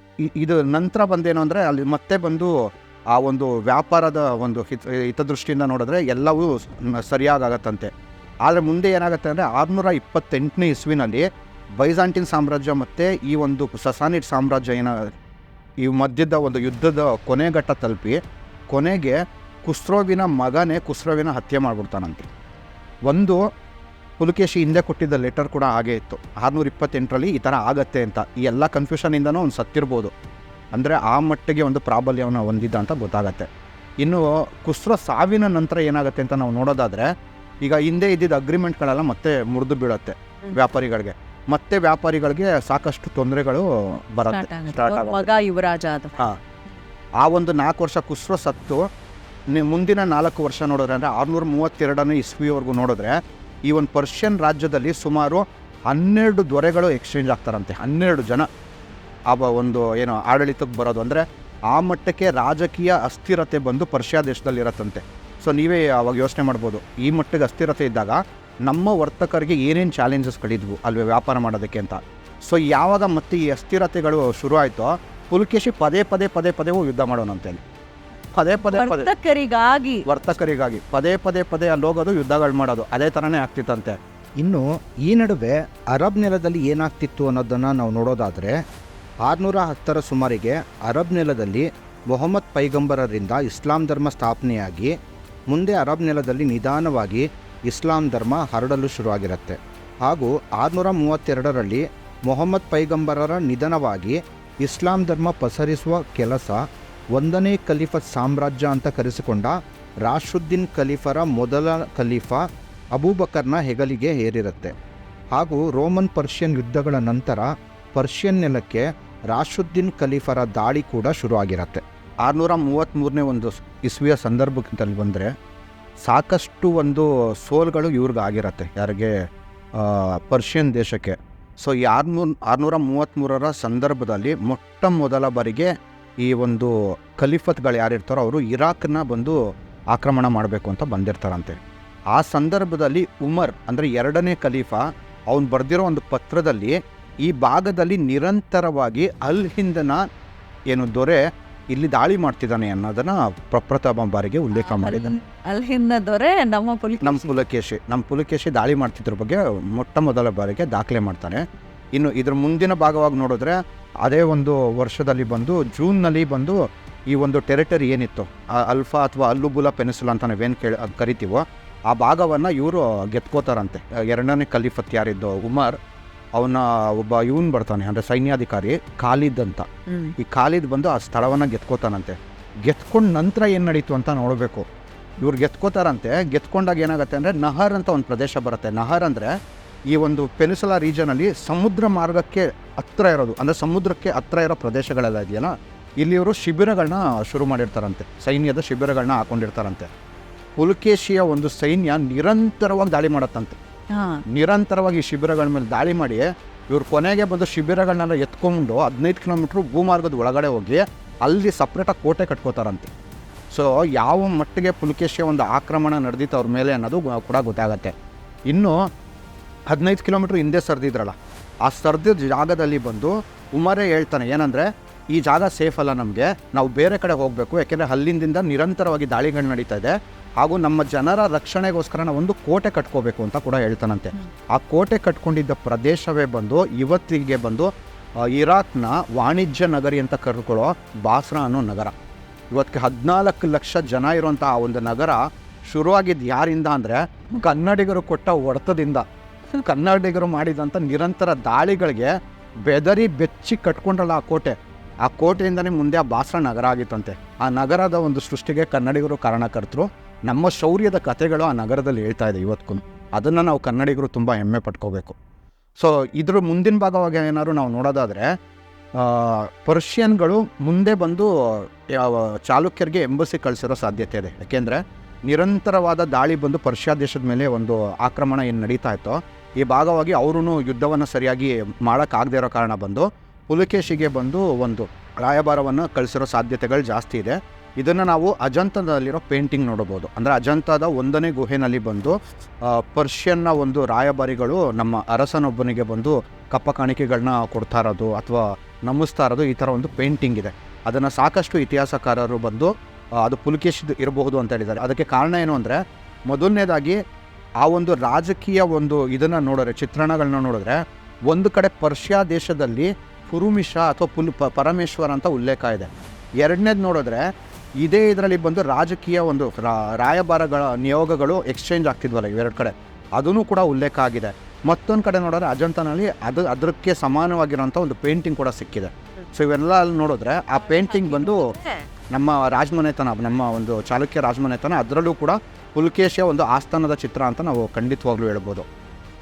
ಇದು ನಂತರ ಬಂದೇನು ಅಂದರೆ ಅಲ್ಲಿ ಮತ್ತೆ ಬಂದು ಆ ಒಂದು ವ್ಯಾಪಾರದ ಒಂದು ಹಿತದೃಷ್ಟಿಯಿಂದ ನೋಡಿದ್ರೆ ಎಲ್ಲವೂ ಸರಿಯಾಗತ್ತಂತೆ. ಆದರೆ ಮುಂದೆ ಏನಾಗುತ್ತೆ ಅಂದರೆ 628ನೇ ಇಸ್ವಿನಲ್ಲಿ ಬೈಜಾಂಟಿನ್ ಸಾಮ್ರಾಜ್ಯ ಮತ್ತು ಈ ಒಂದು ಸಸಾನಿಡ್ ಸಾಮ್ರಾಜ್ಯ ಈ ಮಧ್ಯದ ಒಂದು ಯುದ್ಧದ ಕೊನೆಘಟ್ಟ ತಲುಪಿ ಕೊನೆಗೆ ಖುಸ್ರೋವಿನ ಮಗನೇ ಖುಸ್ರೋವಿನ ಹತ್ಯೆ ಮಾಡಿಬಿಡ್ತಾನಂತೆ. ಒಂದು ಪುಲಕೇಶಿ ಹಿಂದೆ ಕೊಟ್ಟಿದ್ದ ಲೆಟರ್ ಕೂಡ ಹಾಗೇ ಇತ್ತು, 628ರಲ್ಲಿ ಈ ಥರ ಆಗತ್ತೆ ಅಂತ. ಈ ಎಲ್ಲ ಕನ್ಫ್ಯೂಷನಿಂದನೂ ಅವ್ನು ಸತ್ತಿರ್ಬೋದು. ಅಂದರೆ ಆ ಮಟ್ಟಿಗೆ ಒಂದು ಪ್ರಾಬಲ್ಯವನ್ನು ಹೊಂದಿದ್ದ ಅಂತ ಗೊತ್ತಾಗತ್ತೆ. ಇನ್ನು ಖುಸ್ರೋ ಸಾವಿನ ನಂತರ ಏನಾಗುತ್ತೆ ಅಂತ ನಾವು ನೋಡೋದಾದರೆ, ಈಗ ಹಿಂದೆ ಇದ್ದಿದ್ದ ಅಗ್ರಿಮೆಂಟ್ಗಳೆಲ್ಲ ಮತ್ತೆ ಮುರಿದು ಬೀಳುತ್ತೆ ವ್ಯಾಪಾರಿಗಳಿಗೆ, ಮತ್ತೆ ವ್ಯಾಪಾರಿಗಳಿಗೆ ಸಾಕಷ್ಟು ತೊಂದರೆಗಳು ಬರುತ್ತೆ. ಮಗ ಯುವರಾಜ ಆ ಒಂದು 4 ವರ್ಷ ಖುಸ್ರೋ ಸತ್ತು ಮುಂದಿನ 4 ವರ್ಷ ನೋಡಿದ್ರೆ ಅಂದರೆ 632ನೇ ಇಸ್ವಿವರೆಗೂ ನೋಡಿದ್ರೆ ಈ ಒಂದು ಪರ್ಷಿಯನ್ ರಾಜ್ಯದಲ್ಲಿ ಸುಮಾರು 12 ದೊರೆಗಳು ಎಕ್ಸ್ಚೇಂಜ್ ಆಗ್ತಾರಂತೆ. 12 ಜನ ಆ ಒಂದು ಏನು ಆಡಳಿತಕ್ಕೆ ಬರೋದು. ಅಂದರೆ ಆ ಮಟ್ಟಕ್ಕೆ ರಾಜಕೀಯ ಅಸ್ಥಿರತೆ ಬಂದು ಪರ್ಷಿಯಾ ದೇಶದಲ್ಲಿ ಇರತ್ತಂತೆ. ಸೊ ನೀವೇ ಅವಾಗ ಯೋಚನೆ ಮಾಡ್ಬೋದು, ಈ ಮಟ್ಟಿಗೆ ಅಸ್ಥಿರತೆ ಇದ್ದಾಗ ನಮ್ಮ ವರ್ತಕರಿಗೆ ಏನೇನು ಚಾಲೆಂಜಸ್ಗಳಿದ್ವು ಅಲ್ವೇ ವ್ಯಾಪಾರ ಮಾಡೋದಕ್ಕೆ ಅಂತ. ಸೊ ಯಾವಾಗ ಮತ್ತೆ ಈ ಅಸ್ಥಿರತೆಗಳು ಶುರು ಆಯಿತೋ ಪುಲಕೇಶಿ ಪದೇ ಯುದ್ಧ ಮಾಡೋಣಂತೇಳಿ ವರ್ತಕರಿಗಾಗಿ ಪದೇ ಅಲ್ಲಿ ಹೋಗೋದು, ಯುದ್ಧಗಳು ಮಾಡೋದು, ಅದೇ ಥರನೇ ಆಗ್ತಿತ್ತಂತೆ. ಇನ್ನು ಈ ನಡುವೆ ಅರಬ್ ನೆಲದಲ್ಲಿ ಏನಾಗ್ತಿತ್ತು ಅನ್ನೋದನ್ನು ನಾವು ನೋಡೋದಾದರೆ 610ರ ಸುಮಾರಿಗೆ ಅರಬ್ ನೆಲದಲ್ಲಿ ಮೊಹಮ್ಮದ್ ಪೈಗಂಬರರಿಂದ ಇಸ್ಲಾಂ ಧರ್ಮ ಸ್ಥಾಪನೆಯಾಗಿ ಮುಂದೆ ಅರಬ್ ನೆಲದಲ್ಲಿ ನಿಧಾನವಾಗಿ ಇಸ್ಲಾಂ ಧರ್ಮ ಹರಡಲು ಶುರುವಾಗಿರುತ್ತೆ. ಹಾಗೂ 632ರಲ್ಲಿ ಮೊಹಮ್ಮದ್ ಪೈಗಂಬರರ ನಿಧನವಾಗಿ ಇಸ್ಲಾಂ ಧರ್ಮ ಪಸರಿಸುವ ಕೆಲಸ 1ನೇ ಖಲೀಫತ್ ಸಾಮ್ರಾಜ್ಯ ಅಂತ ಕರೆಸಿಕೊಂಡ ರಾಶುದ್ದೀನ್ ಖಲೀಫರ ಮೊದಲ ಖಲೀಫಾ ಅಬೂಬಕರ್ನ ಹೆಗಲಿಗೆ ಏರಿರುತ್ತೆ. ಹಾಗೂ ರೋಮನ್ ಪರ್ಷಿಯನ್ ಯುದ್ಧಗಳ ನಂತರ ಪರ್ಷಿಯನ್ ನೆಲಕ್ಕೆ ರಾಶುದ್ದೀನ್ ಖಲೀಫರ ದಾಳಿ ಕೂಡ ಶುರುವಾಗಿರುತ್ತೆ. 633ನೇ ಒಂದು ಇಸ್ವಿಯ ಸಂದರ್ಭದಲ್ಲಿ ಬಂದರೆ ಸಾಕಷ್ಟು ಒಂದು ಸೋಲ್ಗಳು ಇವ್ರಿಗೆ ಆಗಿರುತ್ತೆ, ಯಾರಿಗೆ ಪರ್ಷಿಯನ್ ದೇಶಕ್ಕೆ. ಸೊ ಈ 633ರ ಸಂದರ್ಭದಲ್ಲಿ ಮೊಟ್ಟ ಮೊದಲ ಬಾರಿಗೆ ಈ ಒಂದು ಖಲೀಫತ್ಗಳು ಯಾರಿರ್ತಾರೋ ಅವರು ಇರಾಕ್ನ ಬಂದು ಆಕ್ರಮಣ ಮಾಡಬೇಕು ಅಂತ ಬಂದಿರ್ತಾರಂತೆ. ಆ ಸಂದರ್ಭದಲ್ಲಿ ಉಮರ್ ಅಂದರೆ 2ನೇ ಖಲೀಫಾ ಅವನು ಬರೆದಿರೋ ಒಂದು ಪತ್ರದಲ್ಲಿ ಈ ಭಾಗದಲ್ಲಿ ನಿರಂತರವಾಗಿ ಅಲ್ ಹಿಂದನ ಏನು ದೊರೆ ಇಲ್ಲಿ ದಾಳಿ ಮಾಡ್ತಿದ್ದಾನೆ ಅನ್ನೋದನ್ನು ಪ್ರಪ್ರಥಮ ಬಾರಿಗೆ ಉಲ್ಲೇಖ ಮಾಡಿದ್ದಾನೆ. ಅಲ್ ಹಿಂದ ದೊರೆ ನಮ್ಮ ಪುಲಕೇಶಿ ದಾಳಿ ಮಾಡ್ತಿದ್ರ ಬಗ್ಗೆ ಮೊಟ್ಟ ಮೊದಲ ಬಾರಿಗೆ ದಾಖಲೆ ಮಾಡ್ತಾನೆ. ಇನ್ನು ಇದ್ರ ಮುಂದಿನ ಭಾಗವಾಗಿ ನೋಡಿದ್ರೆ ಅದೇ ಒಂದು ವರ್ಷದಲ್ಲಿ ಬಂದು ಜೂನ್ನಲ್ಲಿ ಬಂದು ಈ ಒಂದು ಟೆರಿಟರಿ ಏನಿತ್ತು ಅಲ್ಫಾ ಅಥವಾ ಅಲ್ಲುಬುಲಾ ಪೆನಿಸುಲಾ ಅಂತ ನಾವೇನು ಕರಿತೀವೋ ಆ ಭಾಗವನ್ನು ಇವರು ಗೆತ್ಕೋತಾರಂತೆ. 2ನೇ ಖಲೀಫತ್ ಯಾರಿದ್ದು ಉಮರ್, ಅವನ ಒಬ್ಬ ಇವನು ಬರ್ತಾನೆ ಅಂದರೆ ಸೈನ್ಯಾಧಿಕಾರಿ ಖಾಲಿದ್ ಅಂತ. ಈ ಖಾಲಿದ್ ಬಂದು ಆ ಸ್ಥಳವನ್ನು ಗೆತ್ಕೋತಾನಂತೆ. ಗೆತ್ಕೊಂಡ ನಂತರ ಏನು ನಡೀತು ಅಂತ ನೋಡಬೇಕು. ಇವ್ರು ಗೆತ್ಕೋತಾರಂತೆ. ಗೆತ್ಕೊಂಡಾಗ ಏನಾಗುತ್ತೆ ಅಂದರೆ ನಹರ್ ಅಂತ ಒಂದು ಪ್ರದೇಶ ಬರುತ್ತೆ. ನಹರ್ ಅಂದರೆ ಈ ಒಂದು ಪೆನಿಸುಲಾ ರೀಜನಲ್ಲಿ ಸಮುದ್ರ ಮಾರ್ಗಕ್ಕೆ ಹತ್ರ ಇರೋದು, ಅಂದರೆ ಸಮುದ್ರಕ್ಕೆ ಹತ್ರ ಇರೋ ಪ್ರದೇಶಗಳೆಲ್ಲ ಇದೆಯಲ್ಲ, ಇಲ್ಲಿ ಇವರು ಶಿಬಿರಗಳನ್ನ ಶುರು ಮಾಡಿರ್ತಾರಂತೆ, ಸೈನ್ಯದ ಶಿಬಿರಗಳನ್ನ ಹಾಕೊಂಡಿರ್ತಾರಂತೆ. ಪುಲಕೇಶಿಯ ಒಂದು ಸೈನ್ಯ ನಿರಂತರವಾಗಿ ದಾಳಿ ಮಾಡತ್ತಂತೆ. ನಿರಂತರವಾಗಿ ಶಿಬಿರಗಳ ಮೇಲೆ ದಾಳಿ ಮಾಡಿ ಇವ್ರು ಕೊನೆಗೆ ಬಂದು ಶಿಬಿರಗಳನ್ನೆಲ್ಲ ಎತ್ಕೊಂಡು 15 ಕಿಲೋಮೀಟ್ರ್ ಭೂಮಾರ್ಗದ ಒಳಗಡೆ ಹೋಗಿ ಅಲ್ಲಿ ಸಪ್ರೇಟಾಗಿ ಕೋಟೆ ಕಟ್ಕೋತಾರಂತೆ. ಸೊ ಯಾವ ಮಟ್ಟಿಗೆ ಪುಲಕೇಶಿಯ ಒಂದು ಆಕ್ರಮಣ ನಡೆದಿತ್ತು ಅವ್ರ ಮೇಲೆ ಅನ್ನೋದು ಕೂಡ ಗೊತ್ತಾಗತ್ತೆ. ಇನ್ನು 15 ಕಿಲೋಮೀಟ್ರ್ ಹಿಂದೆ ಸರಿದಿದ್ರಲ್ಲ, ಆ ಸರಿದಿದ್ದ ಜಾಗದಲ್ಲಿ ಬಂದು ಉಮರೇ ಹೇಳ್ತಾನೆ ಏನಂದರೆ, ಈ ಜಾಗ ಸೇಫ್ ಅಲ್ಲ, ನಮಗೆ ನಾವು ಬೇರೆ ಕಡೆ ಹೋಗಬೇಕು, ಯಾಕೆಂದರೆ ಅಲ್ಲಿಂದ ನಿರಂತರವಾಗಿ ದಾಳಿಗಳು ನಡೀತಾ ಇದೆ, ಹಾಗೂ ನಮ್ಮ ಜನರ ರಕ್ಷಣೆಗೋಸ್ಕರ ನಾವು ಒಂದು ಕೋಟೆ ಕಟ್ಕೋಬೇಕು ಅಂತ ಕೂಡ ಹೇಳ್ತಾನಂತೆ. ಆ ಕೋಟೆ ಕಟ್ಕೊಂಡಿದ್ದ ಪ್ರದೇಶವೇ ಬಂದು ಇವತ್ತಿಗೆ ಬಂದು ಇರಾಕ್ನ ವಾಣಿಜ್ಯ ನಗರಿ ಅಂತ ಕರ್ಕೊಳ್ಳೋ ಬಾಸ್ರಾ ಅನ್ನೋ ನಗರ. ಇವತ್ತಿಗೆ 14 ಲಕ್ಷ ಜನ ಇರುವಂಥ ಆ ಒಂದು ನಗರ ಶುರುವಾಗಿದ್ದು ಯಾರಿಂದ ಅಂದರೆ ಕನ್ನಡಿಗರು ಕೊಟ್ಟ ಹೊಡೆತದಿಂದ. ಕನ್ನಡಿಗರು ಮಾಡಿದಂಥ ನಿರಂತರ ದಾಳಿಗಳಿಗೆ ಬೆದರಿ ಬೆಚ್ಚಿ ಕಟ್ಕೊಂಡ್ರಲ್ಲ ಆ ಕೋಟೆಯಿಂದನೇ ಮುಂದೆ ಆ ಬಾಸ್ರಾ ನಗರ ಆಗಿತ್ತಂತೆ. ಆ ನಗರದ ಒಂದು ಸೃಷ್ಟಿಗೆ ಕನ್ನಡಿಗರು ಕಾರಣಕರ್ತರು. ನಮ್ಮ ಶೌರ್ಯದ ಕಥೆಗಳು ಆ ನಗರದಲ್ಲಿ ಹೇಳ್ತಾ ಇದೆ ಇವತ್ತಿಗೂ. ಅದನ್ನು ನಾವು ಕನ್ನಡಿಗರು ತುಂಬ ಹೆಮ್ಮೆ ಪಟ್ಕೋಬೇಕು. ಸೊ ಇದ್ರ ಮುಂದಿನ ಭಾಗವಾಗಿ ಏನಾದ್ರು ನಾವು ನೋಡೋದಾದರೆ, ಪರ್ಷಿಯನ್ಗಳು ಮುಂದೆ ಬಂದು ಚಾಲುಕ್ಯರಿಗೆ ಎಂಬಸಿ ಕಳಿಸಿರೋ ಸಾಧ್ಯತೆ ಇದೆ. ಯಾಕೆಂದರೆ ನಿರಂತರವಾದ ದಾಳಿ ಬಂದು ಪರ್ಷಿಯಾ ದೇಶದ ಮೇಲೆ ಒಂದು ಆಕ್ರಮಣ ಏನು ನಡೀತಾ ಇತ್ತೋ, ಈ ಭಾಗವಾಗಿ ಅವರೂ ಯುದ್ಧವನ್ನು ಸರಿಯಾಗಿ ಮಾಡೋಕ್ಕಾಗದೇ ಇರೋ ಕಾರಣ ಬಂದು ಪುಲಕೇಶಿಗೆ ಬಂದು ಒಂದು ರಾಯಭಾರವನ್ನು ಕಳಿಸಿರೋ ಸಾಧ್ಯತೆಗಳು ಜಾಸ್ತಿ ಇದೆ. ಇದನ್ನು ನಾವು ಅಜಂತದಲ್ಲಿರೋ ಪೇಂಟಿಂಗ್ ನೋಡಬಹುದು. ಅಂದರೆ ಅಜಂತದ 1ನೇ ಗುಹೆಯಲ್ಲಿ ಬಂದು ಪರ್ಷಿಯನ್ನ ಒಂದು ರಾಯಭಾರಿಗಳು ನಮ್ಮ ಅರಸನೊಬ್ಬನಿಗೆ ಬಂದು ಕಪ್ಪ ಕಾಣಿಕೆಗಳನ್ನ ಕೊಡ್ತಾ ಇರೋದು ಅಥವಾ ನಮಿಸ್ತಾ ಇರೋದು, ಈ ಥರ ಒಂದು ಪೇಂಟಿಂಗ್ ಇದೆ. ಅದನ್ನು ಸಾಕಷ್ಟು ಇತಿಹಾಸಕಾರರು ಬಂದು ಅದು ಪುಲಕೇಶಿದು ಇರಬಹುದು ಅಂತ ಹೇಳಿದ್ದಾರೆ. ಅದಕ್ಕೆ ಕಾರಣ ಏನು ಅಂದರೆ, ಮೊದಲನೇದಾಗಿ ಆ ಒಂದು ರಾಜಕೀಯ ಒಂದು ಇದನ್ನು ನೋಡಿದ್ರೆ, ಚಿತ್ರಣಗಳನ್ನ ನೋಡಿದ್ರೆ, ಒಂದು ಕಡೆ ಪರ್ಷಿಯಾ ದೇಶದಲ್ಲಿ ಪುರುಮಿಷ ಅಥವಾ ಪರಮೇಶ್ವರ ಅಂತ ಉಲ್ಲೇಖ ಇದೆ. ಎರಡನೇದು ನೋಡಿದ್ರೆ ಇದೇ ಇದರಲ್ಲಿ ಬಂದು ರಾಜಕೀಯ ಒಂದು ರಾಯಭಾರಗಳ ನಿಯೋಗಗಳು ಎಕ್ಸ್ಚೇಂಜ್ ಆಗ್ತಿದ್ವಲ್ಲ ಇವೆರಡು ಕಡೆ, ಅದೂ ಕೂಡ ಉಲ್ಲೇಖ ಆಗಿದೆ. ಮತ್ತೊಂದು ಕಡೆ ನೋಡಿದ್ರೆ ಅಜಂತನಲ್ಲಿ ಅದಕ್ಕೆ ಸಮಾನವಾಗಿರೋಂಥ ಒಂದು ಪೇಂಟಿಂಗ್ ಕೂಡ ಸಿಕ್ಕಿದೆ. ಸೊ ಇವೆಲ್ಲ ಅಲ್ಲಿ ನೋಡಿದ್ರೆ ಆ ಪೇಂಟಿಂಗ್ ಬಂದು ನಮ್ಮ ರಾಜಮನೆತನ, ನಮ್ಮ ಒಂದು ಚಾಲುಕ್ಯ ರಾಜಮನೆತನ, ಅದರಲ್ಲೂ ಕೂಡ ಪುಲಕೇಶಿಯ ಒಂದು ಆಸ್ಥಾನದ ಚಿತ್ರ ಅಂತ ನಾವು ಖಂಡಿತವಾಗ್ಲೂ ಹೇಳ್ಬೋದು.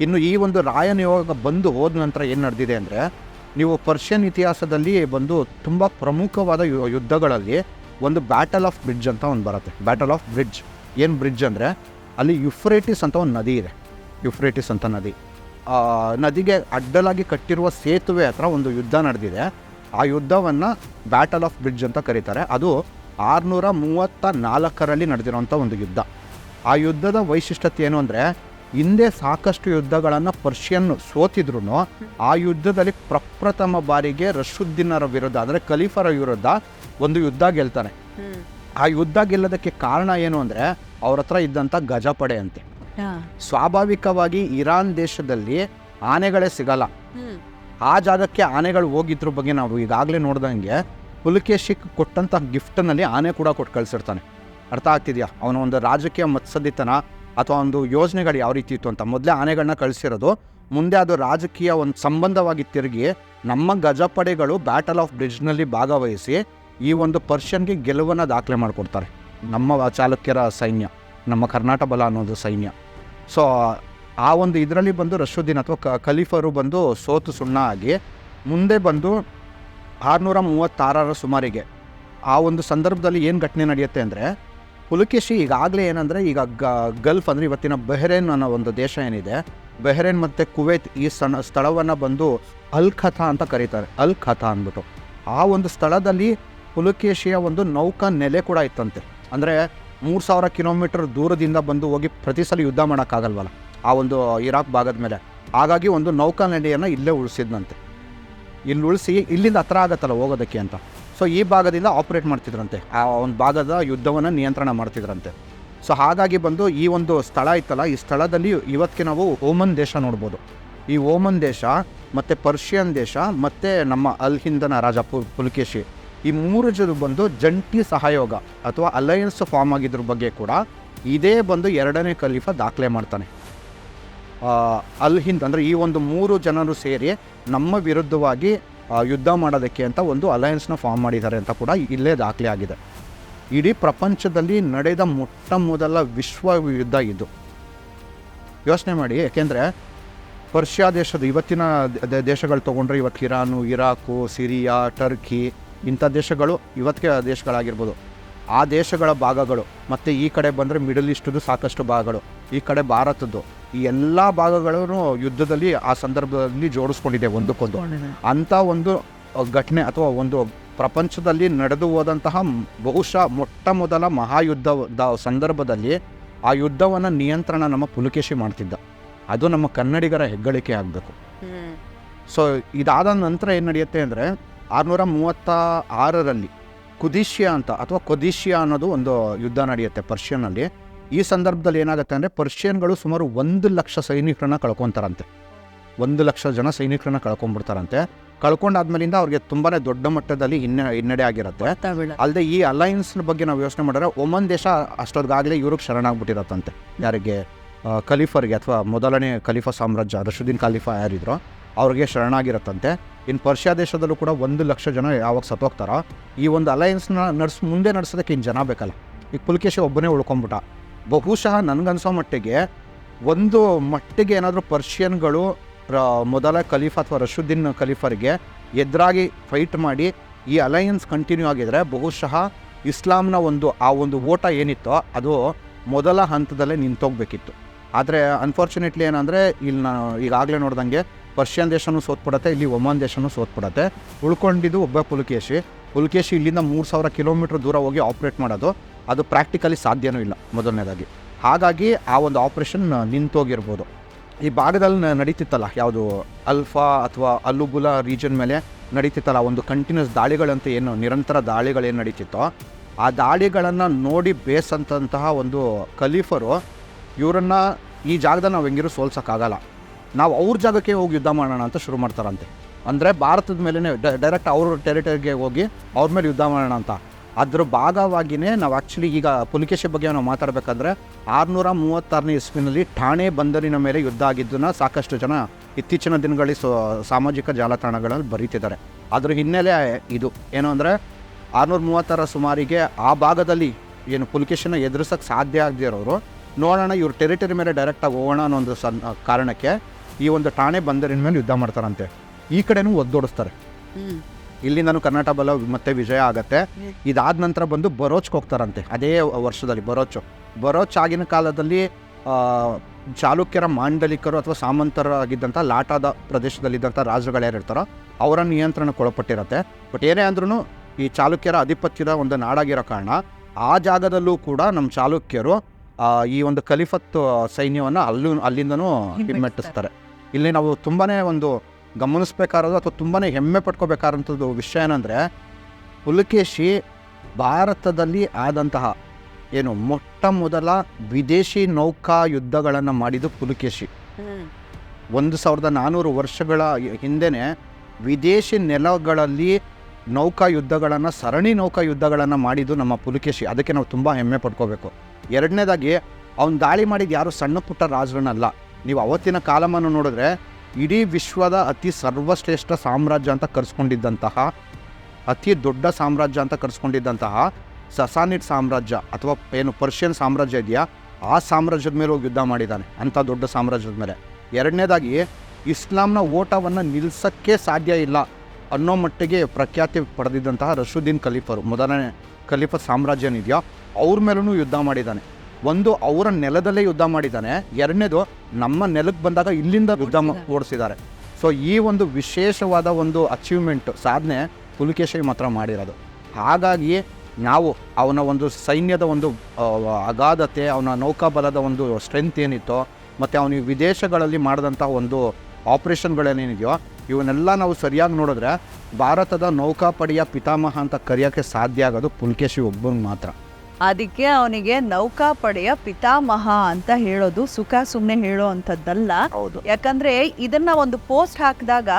ಇನ್ನು ಈ ಒಂದು ರಾಯ ನಿಯೋಗ ಬಂದು ಹೋದ ನಂತರ ಏನು ನಡೆದಿದೆ ಅಂದರೆ, ನೀವು ಪರ್ಷಿಯನ್ ಇತಿಹಾಸದಲ್ಲಿ ಬಂದು ತುಂಬ ಪ್ರಮುಖವಾದ ಯುದ್ಧಗಳಲ್ಲಿ ಒಂದು ಬ್ಯಾಟಲ್ ಆಫ್ ಬ್ರಿಡ್ಜ್ ಅಂತ ಒಂದು ಬರುತ್ತೆ. ಬ್ಯಾಟಲ್ ಆಫ್ ಬ್ರಿಡ್ಜ್ ಏನು ಬ್ರಿಡ್ಜ್ ಅಂದರೆ, ಅಲ್ಲಿ ಯುಫ್ರೇಟಿಸ್ ಅಂತ ಒಂದು ನದಿ ಇದೆ. ಯುಫ್ರೇಟಿಸ್ ಅಂತ ನದಿಗೆ ಅಡ್ಡಲಾಗಿ ಕಟ್ಟಿರುವ ಸೇತುವೆ ಹತ್ರ ಒಂದು ಯುದ್ಧ ನಡೆದಿದೆ. ಆ ಯುದ್ಧವನ್ನು ಬ್ಯಾಟಲ್ ಆಫ್ ಬ್ರಿಡ್ಜ್ ಅಂತ ಕರೀತಾರೆ. ಅದು 634ರಲ್ಲಿ ನಡೆದಿರೋಂಥ ಒಂದು ಯುದ್ಧ. ಆ ಯುದ್ಧದ ವೈಶಿಷ್ಟ್ಯತೆ ಏನು ಅಂದರೆ, ಹಿಂದೆ ಸಾಕಷ್ಟು ಯುದ್ಧಗಳನ್ನು ಪರ್ಷಿಯನ್ ಸೋತಿದ್ರು, ಆ ಯುದ್ಧದಲ್ಲಿ ಪ್ರಪ್ರಥಮ ಬಾರಿಗೆ ರಶುದ್ದೀನರ ವಿರುದ್ಧ ಅಂದರೆ ಖಲೀಫರ ವಿರುದ್ಧ ಒಂದು ಯುದ್ಧ ಗೆಲ್ತಾನೆ. ಆ ಯುದ್ಧ ಗೆಲ್ಲೋದಕ್ಕೆ ಕಾರಣ ಏನು ಅಂದರೆ, ಅವ್ರ ಹತ್ರ ಇದ್ದಂಥ ಗಜಪಡೆ ಅಂತೆ. ಸ್ವಾಭಾವಿಕವಾಗಿ ಇರಾನ್ ದೇಶದಲ್ಲಿ ಆನೆಗಳೇ ಸಿಗಲ್ಲ. ಆ ಜಾಗಕ್ಕೆ ಆನೆಗಳು ಹೋಗಿದ್ರ ಬಗ್ಗೆ ನಾವು ಈಗಾಗಲೇ ನೋಡ್ದಂಗೆ ಪುಲಕೇಶಿಕ್ ಕೊಟ್ಟಂಥ ಗಿಫ್ಟ್ನಲ್ಲಿ ಆನೆ ಕೂಡ ಕೊಟ್ಟು ಕಳಿಸಿರ್ತಾನೆ. ಅರ್ಥ ಆಗ್ತಿದೆಯಾ? ಅವನ ಒಂದು ರಾಜಕೀಯ ಮತ್ಸದ್ದಿತನ ಅಥವಾ ಒಂದು ಯೋಜನೆಗಳು ಯಾವ ರೀತಿ ಇತ್ತು ಅಂತ. ಮೊದಲೇ ಆನೆಗಳನ್ನ ಕಳಿಸಿರೋದು, ಮುಂದೆ ಅದು ರಾಜಕೀಯ ಒಂದು ಸಂಬಂಧವಾಗಿ ತಿರುಗಿ ನಮ್ಮ ಗಜಪಡೆಗಳು ಬ್ಯಾಟಲ್ ಆಫ್ ಬ್ರಿಡ್ಜ್ನಲ್ಲಿ ಭಾಗವಹಿಸಿ ಈ ಒಂದು ಪರ್ಷಿಯನ್ಗೆ ಗೆಲುವನ್ನು ದಾಖಲೆ ಮಾಡಿಕೊಡ್ತಾರೆ. ನಮ್ಮ ಚಾಲುಕ್ಯರ ಸೈನ್ಯ, ನಮ್ಮ ಕರ್ನಾಟಕ ಬಲ ಅನ್ನೋದು ಸೈನ್ಯ. ಸೊ ಆ ಒಂದು ಇದರಲ್ಲಿ ಬಂದು ರಶುದ್ದೀನ್ ಅಥವಾ ಖಲೀಫರು ಬಂದು ಸೋತು ಸುಣ್ಣ ಆಗಿ ಮುಂದೆ ಬಂದು 636 ಸುಮಾರಿಗೆ ಆ ಒಂದು ಸಂದರ್ಭದಲ್ಲಿ ಏನು ಘಟನೆ ನಡೆಯುತ್ತೆ ಅಂದರೆ, ಪುಲಕೇಶಿ ಈಗಾಗಲೇ ಏನಂದರೆ ಈಗ ಗಲ್ಫ್ ಅಂದರೆ ಇವತ್ತಿನ ಬಹ್ರೇನ್ ಅನ್ನೋ ಒಂದು ದೇಶ ಏನಿದೆ, ಬಹ್ರೇನ್ ಮತ್ತು ಕುವೈತ್ ಈ ಸ್ಥಳವನ್ನು ಬಂದು ಅಲ್ ಖತಾ ಅಂತ ಕರೀತಾರೆ. ಅಲ್ ಖತಾ ಅಂದ್ಬಿಟ್ಟು ಆ ಒಂದು ಸ್ಥಳದಲ್ಲಿ ಪುಲಕೇಶಿಯ ಒಂದು ನೌಕಾ ನೆಲೆ ಕೂಡ ಇತ್ತಂತೆ. ಅಂದರೆ 3000 ಕಿಲೋಮೀಟರ್ ದೂರದಿಂದ ಬಂದು ಹೋಗಿ ಪ್ರತಿ ಸಲ ಯುದ್ಧ ಮಾಡೋಕ್ಕಾಗಲ್ವಲ್ಲ ಆ ಒಂದು ಇರಾಕ್ ಭಾಗದ ಮೇಲೆ. ಹಾಗಾಗಿ ಒಂದು ನೌಕಾ ನೆಲೆಯನ್ನು ಇಲ್ಲೇ ಉಳಿಸಿದ್ನಂತೆ. ಇಲ್ಲಿ ಉಳಿಸಿ ಇಲ್ಲಿಂದ ಹತ್ರ ಆಗತ್ತಲ್ಲ ಹೋಗೋದಕ್ಕೆ ಅಂತ. ಸೊ ಈ ಭಾಗದಿಂದ ಆಪ್ರೇಟ್ ಮಾಡ್ತಿದ್ರಂತೆ, ಆ ಒಂದು ಭಾಗದ ಯುದ್ಧವನ್ನು ನಿಯಂತ್ರಣ ಮಾಡ್ತಿದ್ರಂತೆ. ಸೊ ಹಾಗಾಗಿ ಬಂದು ಈ ಒಂದು ಸ್ಥಳ ಇತ್ತಲ್ಲ, ಈ ಸ್ಥಳದಲ್ಲಿ ಇವತ್ತಿಗೆ ನಾವು ಓಮನ್ ದೇಶ ನೋಡ್ಬೋದು. ಈ ಓಮನ್ ದೇಶ ಮತ್ತು ಪರ್ಷಿಯನ್ ದೇಶ ಮತ್ತು ನಮ್ಮ ಅಲ್ ಹಿಂದನ ರಾಜ ಪುಲಕೇಶಿ, ಈ 3 ಜನ ಬಂದು ಜಂಟಿ ಸಹಯೋಗ ಅಥವಾ ಅಲಯನ್ಸ್ ಫಾರ್ಮ್ ಆಗಿದ್ರ ಬಗ್ಗೆ ಕೂಡ ಇದೇ ಬಂದು 2ನೇ ಖಲೀಫಾ ದಾಖಲೆ ಮಾಡ್ತಾನೆ. ಅಲ್ ಹಿಂದ್ ಅಂದರೆ ಈ ಒಂದು 3 ಜನರು ಸೇರಿ ನಮ್ಮ ವಿರುದ್ಧವಾಗಿ ಯುದ್ಧ ಮಾಡೋದಕ್ಕೆ ಅಂತ ಒಂದು ಅಲಯನ್ಸ್ನ ಫಾರ್ಮ್ ಮಾಡಿದ್ದಾರೆ ಅಂತ ಕೂಡ ಇಲ್ಲೇ ದಾಖಲೆ ಆಗಿದೆ. ಇಡೀ ಪ್ರಪಂಚದಲ್ಲಿ ನಡೆದ ಮೊಟ್ಟ ಮೊದಲ ವಿಶ್ವ ಯುದ್ಧ ಇದು. ಯೋಚನೆ ಮಾಡಿ, ಯಾಕೆಂದರೆ ಪರ್ಷಿಯಾ ದೇಶದ ಇವತ್ತಿನ ದೇಶಗಳು ತೊಗೊಂಡ್ರೆ ಇವತ್ತು ಇರಾನು, ಇರಾಕು, ಸಿರಿಯಾ, ಟರ್ಕಿ ಇಂಥ ದೇಶಗಳು ಇವತ್ತಿಗೆ ದೇಶಗಳಾಗಿರ್ಬೋದು. ಆ ದೇಶಗಳ ಭಾಗಗಳು ಮತ್ತು ಈ ಕಡೆ ಬಂದರೆ ಮಿಡಲ್ ಈಸ್ಟದು ಸಾಕಷ್ಟು ಭಾಗಗಳು, ಈ ಕಡೆ ಭಾರತದ್ದು, ಈ ಎಲ್ಲ ಭಾಗಗಳನ್ನು ಯುದ್ಧದಲ್ಲಿ ಆ ಸಂದರ್ಭದಲ್ಲಿ ಜೋಡಿಸ್ಕೊಂಡಿದೆ ಒಂದಕ್ಕೊಂದು. ಅಂಥ ಒಂದು ಘಟನೆ ಅಥವಾ ಒಂದು ಪ್ರಪಂಚದಲ್ಲಿ ನಡೆದು ಹೋದಂತಹ ಬಹುಶಃ ಮೊಟ್ಟ ಮೊದಲ ಮಹಾಯುದ್ಧದ ಸಂದರ್ಭದಲ್ಲಿ ಆ ಯುದ್ಧವನ್ನು ನಿಯಂತ್ರಣ ನಮ್ಮ ಪುಲಕೇಶಿ ಮಾಡ್ತಿದ್ದ. ಅದು ನಮ್ಮ ಕನ್ನಡಿಗರ ಹೆಗ್ಗಳಿಕೆ ಆಗಬೇಕು. ಸೊ ಇದಾದ ನಂತರ ಏನು ನಡೆಯುತ್ತೆ ಅಂದರೆ 636ರಲ್ಲಿ ಕುದಿಶಿಯಾ ಅಂತ ಅಥವಾ ಕೊದಿಶಿಯಾ ಅನ್ನೋದು ಒಂದು ಯುದ್ಧ ನಡೆಯುತ್ತೆ ಪರ್ಷಿಯನ್ನಲ್ಲಿ. ಈ ಸಂದರ್ಭದಲ್ಲಿ ಏನಾಗುತ್ತೆ ಅಂದರೆ ಪರ್ಷಿಯನ್ಗಳು ಸುಮಾರು 100,000 ಸೈನಿಕರನ್ನ ಕಳ್ಕೊತಾರಂತೆ. 100,000 ಜನ ಸೈನಿಕರನ್ನ ಕಳ್ಕೊಂಡ್ಬಿಡ್ತಾರಂತೆ. ಕಳ್ಕೊಂಡಾದ್ಮೇಲಿಂದ ಅವ್ರಿಗೆ ತುಂಬಾ ದೊಡ್ಡ ಮಟ್ಟದಲ್ಲಿ ಹಿನ್ನಡೆ ಆಗಿರುತ್ತೆ. ಅಲ್ಲದೆ ಈ ಅಲಯನ್ಸ್ನ ಬಗ್ಗೆ ನಾವು ಯೋಚನೆ ಮಾಡಿದ್ರೆ ಒಮನ್ ದೇಶ ಅಷ್ಟೊತ್ತಿಗಾಗಲೇ ಇವ್ರಿಗೆ ಶರಣಾಗ್ಬಿಟ್ಟಿರತ್ತಂತೆ. ಯಾರಿಗೆ? ಖಲೀಫರಿಗೆ ಅಥವಾ ಮೊದಲನೇ ಖಲೀಫಾ ಸಾಮ್ರಾಜ್ಯ ರಶುದ್ದೀನ್ ಖಲೀಫಾ ಯಾರಿದ್ರೋ ಅವ್ರಿಗೆ ಶರಣಾಗಿರತ್ತಂತೆ. ಇನ್ನು ಪರ್ಷಿಯಾ ದೇಶದಲ್ಲೂ ಕೂಡ 100,000 ಜನ ಯಾವಾಗ ಸತ್ತೋಗ್ತಾರೋ ಈ ಒಂದು ಅಲಯನ್ಸ್ನ ಮುಂದೆ ನಡೆಸೋದಕ್ಕೆ ಇನ್ನು ಜನ ಬೇಕಲ್ಲ. ಈಗ ಪುಲಕೇಶಿ ಒಬ್ಬನೇ ಉಳ್ಕೊಂಬಿಟ್ಟ. ಬಹುಶಃ ನನಗನ್ಸೋ ಮಟ್ಟಿಗೆ ಒಂದು ಮಟ್ಟಿಗೆ ಏನಾದರೂ ಪರ್ಷಿಯನ್ಗಳು ಮೊದಲ ಖಲೀಫಾ ಅಥವಾ ರಶುದ್ದೀನ್ ಖಲೀಫರಿಗೆ ಎದುರಾಗಿ ಫೈಟ್ ಮಾಡಿ ಈ ಅಲಯನ್ಸ್ ಕಂಟಿನ್ಯೂ ಆಗಿದ್ರೆ ಬಹುಶಃ ಇಸ್ಲಾಂನ ಆ ಒಂದು ಓಟ ಏನಿತ್ತೋ ಅದು ಮೊದಲ ಹಂತದಲ್ಲೇ ನಿಂತೋಗ್ಬೇಕಿತ್ತು. ಆದರೆ ಅನ್ಫಾರ್ಚುನೇಟ್ಲಿ ಏನಂದರೆ ಇಲ್ಲಿ ನಾನು ಈಗಾಗಲೇ ನೋಡ್ದಂಗೆ ಪರ್ಷಿಯನ್ ದೇಶನೂ ಸೋತ್ಬಿಡತ್ತೆ, ಇಲ್ಲಿ ಒಮನ್ ದೇಶನೂ ಸೋತ್ಬಿಡತ್ತೆ. ಉಳ್ಕೊಂಡಿದ್ದು ಒಬ್ಬ ಪುಲಕೇಶಿ ಇಲ್ಲಿಂದ 3000 ಕಿಲೋಮೀಟ್ರ್ ದೂರ ಹೋಗಿ ಆಪ್ರೇಟ್ ಮಾಡೋದು ಅದು ಪ್ರಾಕ್ಟಿಕಲಿ ಸಾಧ್ಯವೂ ಇಲ್ಲ ಮೊದಲನೇದಾಗಿ. ಹಾಗಾಗಿ ಆ ಒಂದು ಆಪ್ರೇಷನ್ ನಿಂತೋಗಿರ್ಬೋದು. ಈ ಭಾಗದಲ್ಲಿ ನಡೀತಿತ್ತಲ್ಲ ಯಾವುದು ಅಲ್ಫಾ ಅಥವಾ ಅಲ್ಲುಬುಲಾ ರೀಜನ್ ಮೇಲೆ ನಡೀತಿತ್ತಲ್ಲ ಒಂದು ಕಂಟಿನ್ಯೂಸ್ ದಾಳಿಗಳಂತ ಏನು ನಿರಂತರ ದಾಳಿಗಳೇನು ನಡೀತಿತ್ತೋ ಆ ದಾಳಿಗಳನ್ನು ನೋಡಿ ಬೇಸಂತಹ ಒಂದು ಖಲೀಫರು ಇವರನ್ನು ಈ ಜಾಗದಲ್ಲಿ ನಾವು ಹೆಂಗಿರೂ ಸೋಲ್ಸೋಕ್ಕಾಗಲ್ಲ, ನಾವು ಅವ್ರ ಜಾಗಕ್ಕೆ ಹೋಗಿ ಯುದ್ಧ ಮಾಡೋಣ ಅಂತ ಶುರು ಮಾಡ್ತಾರಂತೆ. ಅಂದರೆ ಭಾರತದ ಮೇಲೇ ಡೈರೆಕ್ಟ್ ಅವ್ರ ಟೆರಿಟರಿಗೆ ಹೋಗಿ ಅವ್ರ ಮೇಲೆ ಯುದ್ಧ ಮಾಡೋಣ ಅಂತ. ಅದ್ರ ಭಾಗವಾಗಿಯೇ ನಾವು ಆ್ಯಕ್ಚುಲಿ ಈಗ ಪುಲಕೇಶಿ ಬಗ್ಗೆ ನಾವು ಮಾತಾಡಬೇಕಂದ್ರೆ 636ನೇ ಇಸ್ವಿನಲ್ಲಿ ಠಾಣೆ ಬಂದರಿನ ಮೇಲೆ ಯುದ್ಧ ಆಗಿದ್ದನ್ನು ಸಾಕಷ್ಟು ಜನ ಇತ್ತೀಚಿನ ದಿನಗಳಲ್ಲಿ ಸಾಮಾಜಿಕ ಜಾಲತಾಣಗಳಲ್ಲಿ ಬರೀತಿದ್ದಾರೆ. ಅದ್ರ ಹಿನ್ನೆಲೆ ಇದು ಏನು ಅಂದರೆ 636 ಸುಮಾರಿಗೆ ಆ ಭಾಗದಲ್ಲಿ ಏನು ಪುಲಕೇಶಿನ ಎದುರಿಸೋಕ್ಕೆ ಸಾಧ್ಯ ಆಗದೆ ಇರೋರು ನೋಡೋಣ ಇವ್ರ ಟೆರಿಟರಿ ಮೇಲೆ ಡೈರೆಕ್ಟಾಗಿ ಹೋಗೋಣ ಅನ್ನೋ ಒಂದು ಕಾರಣಕ್ಕೆ ಈ ಒಂದು ಠಾಣೆ ಬಂದರಿನ ಮೇಲೆ ಯುದ್ಧ ಮಾಡ್ತಾರಂತೆ. ಈ ಕಡೆನೂ ಒದ್ದೋಡಿಸ್ತಾರೆ. ಇಲ್ಲಿಂದನೂ ಕರ್ನಾಟಕ ಬಲ ಮತ್ತೆ ವಿಜಯ ಆಗತ್ತೆ. ಇದಾದ ನಂತರ ಬಂದು ಬರೋಚ್ಗೆ ಹೋಗ್ತಾರಂತೆ. ಅದೇ ವರ್ಷದಲ್ಲಿ ಬರೋಚ್ ಆಗಿನ ಕಾಲದಲ್ಲಿ ಚಾಲುಕ್ಯರ ಮಾಂಡಲಿಕರು ಅಥವಾ ಸಾಮಂತರಾಗಿದ್ದಂಥ ಲಾಟಾದ ಪ್ರದೇಶದಲ್ಲಿದ್ದಂಥ ರಾಜರುಗಳು ಯಾರು ಇರ್ತಾರೋ ಅವರ ನಿಯಂತ್ರಣಕ್ಕೊಳಪಟ್ಟಿರುತ್ತೆ. ಬಟ್ ಏನೇ ಅಂದ್ರೂ ಈ ಚಾಲುಕ್ಯರ ಆಧಿಪತ್ಯದ ಒಂದು ನಾಡಾಗಿರೋ ಕಾರಣ ಆ ಜಾಗದಲ್ಲೂ ಕೂಡ ನಮ್ಮ ಚಾಲುಕ್ಯರು ಈ ಒಂದು ಖಲೀಫತ್ ಸೈನ್ಯವನ್ನು ಅಲ್ಲಿಂದನೂ ಹಿಮ್ಮೆಟ್ಟಿಸ್ತಾರೆ. ಇಲ್ಲಿ ನಾವು ತುಂಬಾ ಒಂದು ಗಮನಿಸ್ಬೇಕಾರೋದು ಅಥವಾ ತುಂಬಾ ಹೆಮ್ಮೆ ಪಟ್ಕೋಬೇಕಾದಂಥದ್ದು ವಿಷಯ ಏನಂದರೆ ಪುಲಕೇಶಿ ಭಾರತದಲ್ಲಿ ಆದಂತಹ ಏನು ಮೊಟ್ಟ ಮೊದಲ ವಿದೇಶಿ ನೌಕಾ ಯುದ್ಧಗಳನ್ನು ಮಾಡಿದ್ದು ಪುಲಕೇಶಿ. 1400 ವರ್ಷಗಳ ಹಿಂದೆಯೇ ವಿದೇಶಿ ನೆಲಗಳಲ್ಲಿ ನೌಕಾ ಯುದ್ಧಗಳನ್ನು, ಸರಣಿ ನೌಕಾ ಯುದ್ಧಗಳನ್ನು ಮಾಡಿದ್ದು ನಮ್ಮ ಪುಲಕೇಶಿ. ಅದಕ್ಕೆ ನಾವು ತುಂಬ ಹೆಮ್ಮೆ ಪಡ್ಕೋಬೇಕು. ಎರಡನೇದಾಗಿ ಅವ್ನು ದಾಳಿ ಮಾಡಿದ ಯಾರು ಸಣ್ಣ ಪುಟ್ಟ ರಾಜರನ್ನಲ್ಲ. ನೀವು ಅವತ್ತಿನ ಕಾಲಮಾನ ನೋಡಿದ್ರೆ ಇಡೀ ವಿಶ್ವದ ಅತಿ ಸರ್ವಶ್ರೇಷ್ಠ ಸಾಮ್ರಾಜ್ಯ ಅಂತ ಕರೆಸ್ಕೊಂಡಿದ್ದಂತಹ, ಅತಿ ದೊಡ್ಡ ಸಾಮ್ರಾಜ್ಯ ಅಂತ ಕರೆಸ್ಕೊಂಡಿದ್ದಂತಹ ಸಸಾನಿಡ್ ಸಾಮ್ರಾಜ್ಯ ಅಥವಾ ಏನು ಪರ್ಷಿಯನ್ ಸಾಮ್ರಾಜ್ಯ ಇದೆಯಾ, ಆ ಸಾಮ್ರಾಜ್ಯದ ಮೇಲೆ ಹೋಗಿ ಯುದ್ಧ ಮಾಡಿದ್ದಾನೆ, ಅಂಥ ದೊಡ್ಡ ಸಾಮ್ರಾಜ್ಯದ ಮೇಲೆ. ಎರಡನೇದಾಗಿ ಇಸ್ಲಾಂನ ಓಟವನ್ನು ನಿಲ್ಲಿಸೋಕ್ಕೆ ಸಾಧ್ಯ ಇಲ್ಲ ಅನ್ನೋ ಮಟ್ಟಿಗೆ ಪ್ರಖ್ಯಾತಿ ಪಡೆದಿದ್ದಂತಹ ರಶುದ್ದೀನ್ ಖಲೀಫರು, ಮೊದಲನೇ ಖಲೀಫ ಸಾಮ್ರಾಜ್ಯ ಏನಿದೆಯೋ ಅವ್ರ ಮೇಲೂ ಯುದ್ಧ ಮಾಡಿದ್ದಾನೆ. ಒಂದು ಅವರ ನೆಲದಲ್ಲೇ ಯುದ್ಧ ಮಾಡಿದ್ದಾನೆ, ಎರಡನೇದು ನಮ್ಮ ನೆಲಕ್ಕೆ ಬಂದಾಗ ಇಲ್ಲಿಂದ ಯುದ್ಧ ಓಡಿಸಿದ್ದಾರೆ. ಸೊ ಈ ಒಂದು ವಿಶೇಷವಾದ ಒಂದು ಅಚೀವ್ಮೆಂಟ್, ಸಾಧನೆ ಪುಲಕೇಶಿ ಮಾತ್ರ ಮಾಡಿರೋದು. ಹಾಗಾಗಿ ನಾವು ಅವನ ಒಂದು ಸೈನ್ಯದ ಒಂದು ಅಗಾಧತೆ, ಅವನ ನೌಕಾಬಲದ ಒಂದು ಸ್ಟ್ರೆಂತ್ ಏನಿತ್ತೋ, ಮತ್ತು ಅವನಿಗೆ ವಿದೇಶಗಳಲ್ಲಿ ಮಾಡಿದಂಥ ಒಂದು ಆಪ್ರೇಷನ್ಗಳೇನೇನಿದೆಯೋ ಇವನ್ನೆಲ್ಲ ನಾವು ಸರಿಯಾಗಿ ನೋಡಿದ್ರೆ ಭಾರತದ ನೌಕಾಪಡೆಯ ಪಿತಾಮಹ ಅಂತ ಕರೆಯೋಕ್ಕೆ ಸಾಧ್ಯ ಆಗೋದು ಪುಲಕೇಶಿ ಒಬ್ಬನಿಗೆ ಮಾತ್ರ. ಅದಕ್ಕೆ ಅವನಿಗೆ ನೌಕಾಪಡೆಯ ಪಿತಾಮಹ ಅಂತ ಹೇಳೋದು ಸುಮ್ಮನೆ ಹೇಳೋ ಅಂಥದ್ದಲ್ಲ. ಹೌದು. ಯಾಕಂದ್ರೆ ಇದನ್ನ ಒಂದು ಪೋಸ್ಟ್ ಹಾಕಿದಾಗ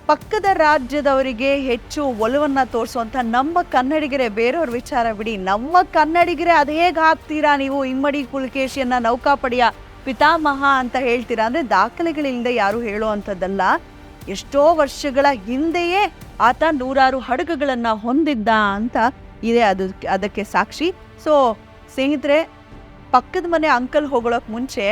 ಪಕ್ಕದ ರಾಜ್ಯದವರಿಗೆ ಹೆಚ್ಚು ಒಲವನ್ನ ತೋರಿಸುವಂತ ನಮ್ಮ ಕನ್ನಡಿಗರೇ, ಬೇರೆಯವ್ರ ವಿಚಾರ ಬಿಡಿ, ನಮ್ಮ ಕನ್ನಡಿಗರೇ ಅದು ಹೇಗೆ ಹಾಕ್ತೀರಾ ನೀವು ಇಮ್ಮಡಿ ಪುಲಕೇಶಿಯನ್ನ ನೌಕಾಪಡೆಯ ಪಿತಾಮಹ ಅಂತ ಹೇಳ್ತೀರಾ ಅಂದ್ರೆ ದಾಖಲೆಗಳಿಲ್ಲದೆ ಯಾರು ಹೇಳೋ ಅಂಥದ್ದಲ್ಲ. ಎಷ್ಟೋ ವರ್ಷಗಳ ಹಿಂದೆಯೇ ಆತ 100 ಹಡಗುಗಳನ್ನ ಹೊಂದಿದ್ದ ಅಂತ ಇದೆ ಅದಕ್ಕೆ ಸಾಕ್ಷಿ. ಸೊ ಸ್ನೇಹಿತರೆ, ಪಕ್ಕದ ಮನೆ ಅಂಕಲ್ ಹೊಗಳೋಕೆ ಮುಂಚೆ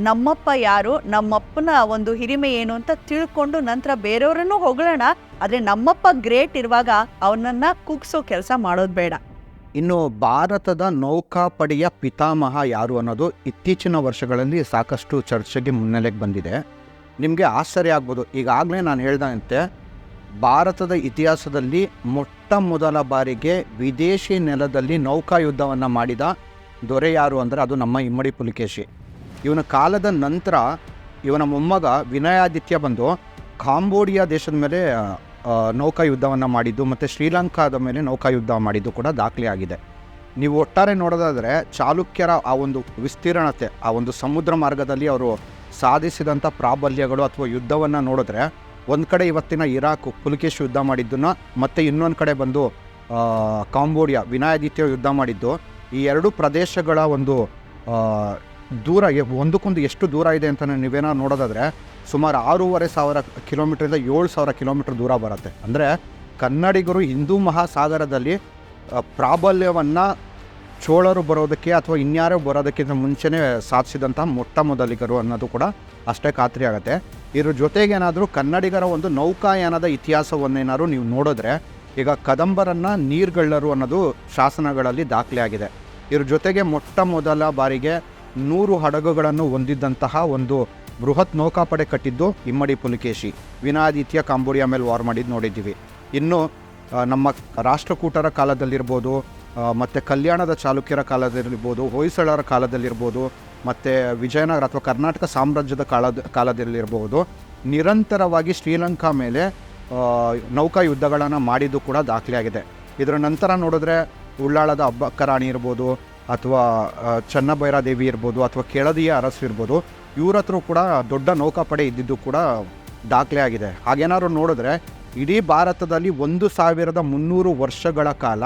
ನಮ್ಮಪ್ಪ ಯಾರು, ನಮ್ಮಪ್ಪನ ಒಂದು ಹಿರಿಮೆ ಏನು ಅಂತ ತಿಳ್ಕೊಂಡು ನಂತರ ಬೇರೆಯವರನ್ನು ಹೊಗಳೋಣ. ಆದರೆ ನಮ್ಮಪ್ಪ ಗ್ರೇಟ್ ಇರುವಾಗ ಅವನನ್ನು ಕುಗ್ಸೋ ಕೆಲಸ ಮಾಡೋದು ಬೇಡ. ಇನ್ನು ಭಾರತದ ನೌಕಾಪಡೆಯ ಪಿತಾಮಹ ಯಾರು ಅನ್ನೋದು ಇತ್ತೀಚಿನ ವರ್ಷಗಳಲ್ಲಿ ಸಾಕಷ್ಟು ಚರ್ಚೆಗೆ ಮುನ್ನೆಲೆಗೆ ಬಂದಿದೆ. ನಿಮಗೆ ಆಶ್ಚರ್ಯ ಆಗ್ಬೋದು. ಈಗಾಗಲೇ ನಾನು ಹೇಳ್ದಂತೆ ಭಾರತದ ಇತಿಹಾಸದಲ್ಲಿ ಮೊಟ್ಟ ಮೊದಲ ಬಾರಿಗೆ ವಿದೇಶಿ ನೆಲದಲ್ಲಿ ನೌಕಾ ಯುದ್ಧವನ್ನು ಮಾಡಿದ ದೊರೆ ಯಾರು ಅಂದರೆ ಅದು ನಮ್ಮ ಇಮ್ಮಡಿ ಪುಲಕೇಶಿ. ಇವನ ಕಾಲದ ನಂತರ ಇವನ ಮೊಮ್ಮಗ ವಿನಯಾದಿತ್ಯ ಬಂದು ಕಾಂಬೋಡಿಯಾ ದೇಶದ ಮೇಲೆ ನೌಕಾ ಯುದ್ಧವನ್ನು ಮಾಡಿದ್ದು ಮತ್ತು ಶ್ರೀಲಂಕಾದ ಮೇಲೆ ನೌಕಾ ಯುದ್ಧ ಮಾಡಿದ್ದು ಕೂಡ ದಾಖಲೆ ಆಗಿದೆ. ನೀವು ಒಟ್ಟಾರೆ ನೋಡೋದಾದರೆ ಚಾಲುಕ್ಯರ ಆ ಒಂದು ವಿಸ್ತೀರ್ಣತೆ, ಆ ಒಂದು ಸಮುದ್ರ ಮಾರ್ಗದಲ್ಲಿ ಅವರು ಸಾಧಿಸಿದಂಥ ಪ್ರಾಬಲ್ಯಗಳು ಅಥವಾ ಯುದ್ಧವನ್ನು ನೋಡಿದ್ರೆ, ಒಂದು ಕಡೆ ಇವತ್ತಿನ ಇರಾಕ್ ಪುಲಕೇಶಿ ಯುದ್ಧ ಮಾಡಿದ್ದನ್ನು, ಮತ್ತು ಇನ್ನೊಂದು ಕಡೆ ಬಂದು ಕಾಂಬೋಡಿಯಾ ವಿನಯಾದಿತ್ಯ ಯುದ್ಧ ಮಾಡಿದ್ದು, ಈ ಎರಡು ಪ್ರದೇಶಗಳ ಒಂದು ದೂರ ಒಂದಕ್ಕೊಂದು ಎಷ್ಟು ದೂರ ಇದೆ ಅಂತ ನೀವೇನಾದ್ರು ನೋಡೋದಾದರೆ ಸುಮಾರು 6,500 ಕಿಲೋಮೀಟ್ರಿಂದ 7,000 ಕಿಲೋಮೀಟ್ರ್ ದೂರ ಬರುತ್ತೆ. ಅಂದರೆ ಕನ್ನಡಿಗರು ಹಿಂದೂ ಮಹಾಸಾಗರದಲ್ಲಿ ಪ್ರಾಬಲ್ಯವನ್ನು ಚೋಳರು ಬರೋದಕ್ಕೆ ಅಥವಾ ಇನ್ಯಾರೋ ಬರೋದಕ್ಕಿಂತ ಮುಂಚೆನೇ ಸಾಧಿಸಿದಂಥ ಮೊಟ್ಟ ಮೊದಲಿಗರು ಅನ್ನೋದು ಕೂಡ ಅಷ್ಟೇ ಖಾತ್ರಿ ಆಗುತ್ತೆ. ಇದ್ರ ಜೊತೆಗೇನಾದರೂ ಕನ್ನಡಿಗರ ಒಂದು ನೌಕಾಯಾನದ ಇತಿಹಾಸವನ್ನೇನಾದ್ರು ನೀವು ನೋಡಿದ್ರೆ, ಈಗ ಕದಂಬರನ್ನು ನೀರ್ಗಳ್ಳರು ಅನ್ನೋದು ಶಾಸನಗಳಲ್ಲಿ ದಾಖಲೆ ಆಗಿದೆ. ಇದ್ರ ಜೊತೆಗೆ ಮೊಟ್ಟ ಮೊದಲ ಬಾರಿಗೆ 100 ಹಡಗುಗಳನ್ನು ಹೊಂದಿದ್ದಂತಹ ಒಂದು ಬೃಹತ್ ನೌಕಾಪಡೆ ಕಟ್ಟಿದ್ದು ಇಮ್ಮಡಿ ಪುಲಕೇಶಿ. ವಿನಯಾದಿತ್ಯ ಕಾಂಬೋಡಿಯಾ ಮೇಲೆ ವಾರ್ ಮಾಡಿದ್ದು ನೋಡಿದ್ದೀವಿ. ಇನ್ನು ನಮ್ಮ ರಾಷ್ಟ್ರಕೂಟರ ಕಾಲದಲ್ಲಿರ್ಬೋದು, ಮತ್ತು ಕಲ್ಯಾಣದ ಚಾಲುಕ್ಯರ ಕಾಲದಲ್ಲಿರ್ಬೋದು, ಹೊಯ್ಸಳರ ಕಾಲದಲ್ಲಿರ್ಬೋದು, ಮತ್ತು ವಿಜಯನಗರ ಅಥವಾ ಕರ್ನಾಟಕ ಸಾಮ್ರಾಜ್ಯದ ಕಾಲದಲ್ಲಿರ್ಬೋದು, ನಿರಂತರವಾಗಿ ಶ್ರೀಲಂಕಾ ಮೇಲೆ ನೌಕಾ ಯುದ್ಧಗಳನ್ನು ಮಾಡಿದ್ದು ಕೂಡ ದಾಖಲೆಯಾಗಿದೆ. ಇದರ ನಂತರ ನೋಡಿದ್ರೆ ಉಳ್ಳಾಳದ ಅಬ್ಬಕ್ಕರಾಣಿ ಇರ್ಬೋದು, ಅಥವಾ ಚನ್ನಭೈರಾದೇವಿ ಇರ್ಬೋದು, ಅಥವಾ ಕೆಳದಿಯ ಅರಸು ಇರ್ಬೋದು, ಇವ್ರ ಹತ್ರ ಕೂಡ ದೊಡ್ಡ ನೌಕಾಪಡೆ ಇದ್ದಿದ್ದು ಕೂಡ ದಾಖಲೆ ಆಗಿದೆ. ಹಾಗೇನಾದ್ರು ನೋಡಿದ್ರೆ ಇಡೀ ಭಾರತದಲ್ಲಿ 1300 ವರ್ಷಗಳ ಕಾಲ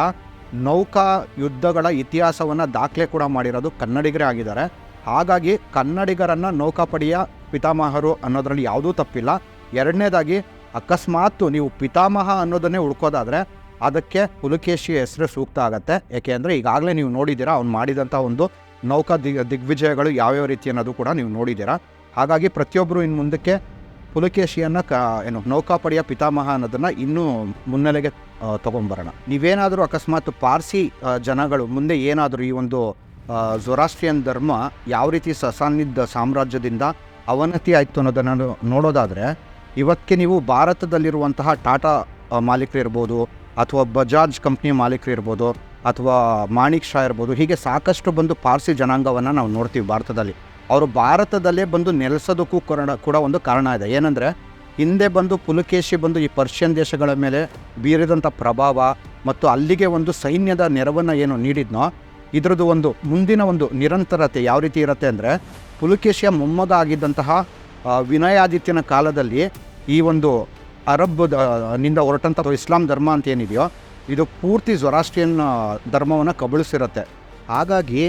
ನೌಕಾ ಯುದ್ಧಗಳ ಇತಿಹಾಸವನ್ನು ದಾಖಲೆ ಕೂಡ ಮಾಡಿರೋದು ಕನ್ನಡಿಗರೇ ಆಗಿದ್ದಾರೆ. ಹಾಗಾಗಿ ಕನ್ನಡಿಗರನ್ನು ನೌಕಾಪಡೆಯ ಪಿತಾಮಹರು ಅನ್ನೋದರಲ್ಲಿ ಯಾವುದೂ ತಪ್ಪಿಲ್ಲ. ಎರಡನೇದಾಗಿ, ಅಕಸ್ಮಾತ್ ನೀವು ಪಿತಾಮಹ ಅನ್ನೋದನ್ನೇ ಹುಡ್ಕೋದಾದರೆ ಅದಕ್ಕೆ ಪುಲಕೇಶಿ ಹೆಸರು ಸೂಕ್ತ ಆಗುತ್ತೆ. ಏಕೆ ಅಂದರೆ ಈಗಾಗಲೇ ನೀವು ನೋಡಿದ್ದೀರಾ ಅವ್ನು ಮಾಡಿದಂಥ ಒಂದು ನೌಕಾ ದಿಗ್ವಿಜಯಗಳು ಯಾವ್ಯಾವ ರೀತಿ ಅನ್ನೋದು ಕೂಡ ನೀವು ನೋಡಿದ್ದೀರಾ. ಹಾಗಾಗಿ ಪ್ರತಿಯೊಬ್ಬರು ಇನ್ನು ಮುಂದಕ್ಕೆ ಪುಲಕೇಶಿಯನ್ನು ನೌಕಾಪಡೆಯ ಪಿತಾಮಹ ಅನ್ನೋದನ್ನು ಇನ್ನೂ ಮುನ್ನೆಲೆಗೆ ತೊಗೊಂಬರೋಣ. ನೀವೇನಾದರೂ ಅಕಸ್ಮಾತ್ ಪಾರ್ಸಿ ಜನಗಳು ಮುಂದೆ ಏನಾದರೂ ಈ ಒಂದು ಝೊರಾಸ್ಟ್ರಿಯನ್ ಧರ್ಮ ಯಾವ ರೀತಿ ಸಸಾನಿದ್ ಸಾಮ್ರಾಜ್ಯದಿಂದ ಅವನತಿ ಆಯಿತು ಅನ್ನೋದನ್ನು ನೋಡೋದಾದರೆ, ಇವತ್ತಿಗೆ ನೀವು ಭಾರತದಲ್ಲಿರುವಂತಹ ಟಾಟಾ ಮಾಲೀಕರು ಇರ್ಬೋದು, ಅಥವಾ ಬಜಾಜ್ ಕಂಪ್ನಿ ಮಾಲೀಕರು ಇರ್ಬೋದು, ಅಥವಾ ಮಾಣಿಕ್ ಶಾ ಇರ್ಬೋದು, ಹೀಗೆ ಸಾಕಷ್ಟು ಬಂದು ಪಾರ್ಸಿ ಜನಾಂಗವನ್ನು ನಾವು ನೋಡ್ತೀವಿ ಭಾರತದಲ್ಲಿ. ಅವರು ಭಾರತದಲ್ಲೇ ಬಂದು ನೆಲೆಸೋದಕ್ಕೂ ಕೂಡ ಒಂದು ಕಾರಣ ಇದೆ. ಏನಂದರೆ, ಹಿಂದೆ ಬಂದು ಪುಲಕೇಶಿ ಬಂದು ಈ ಪರ್ಷಿಯನ್ ದೇಶಗಳ ಮೇಲೆ ಬೀರಿದಂಥ ಪ್ರಭಾವ ಮತ್ತು ಅಲ್ಲಿಗೆ ಒಂದು ಸೈನ್ಯದ ನೆರವನ್ನು ಏನು ನೀಡಿದ್ನೋ, ಇದರದ್ದು ಒಂದು ಮುಂದಿನ ಒಂದು ನಿರಂತರತೆ ಯಾವ ರೀತಿ ಇರುತ್ತೆ ಅಂದರೆ, ಪುಲಕೇಶಿಯ ಮೊಮ್ಮಗ ಆಗಿದ್ದಂತಹ ವಿನಯಾದಿತ್ಯನ ಕಾಲದಲ್ಲಿ ಈ ಒಂದು ನಿಂದ ಹೊರಟಂಥ ಅಥವಾ ಇಸ್ಲಾಂ ಧರ್ಮ ಅಂತ ಏನಿದೆಯೋ ಇದು ಪೂರ್ತಿ ಝೊರಾಸ್ಟ್ರಿಯನ್ ಧರ್ಮವನ್ನು ಕಬಳಿಸಿರುತ್ತೆ. ಹಾಗಾಗಿ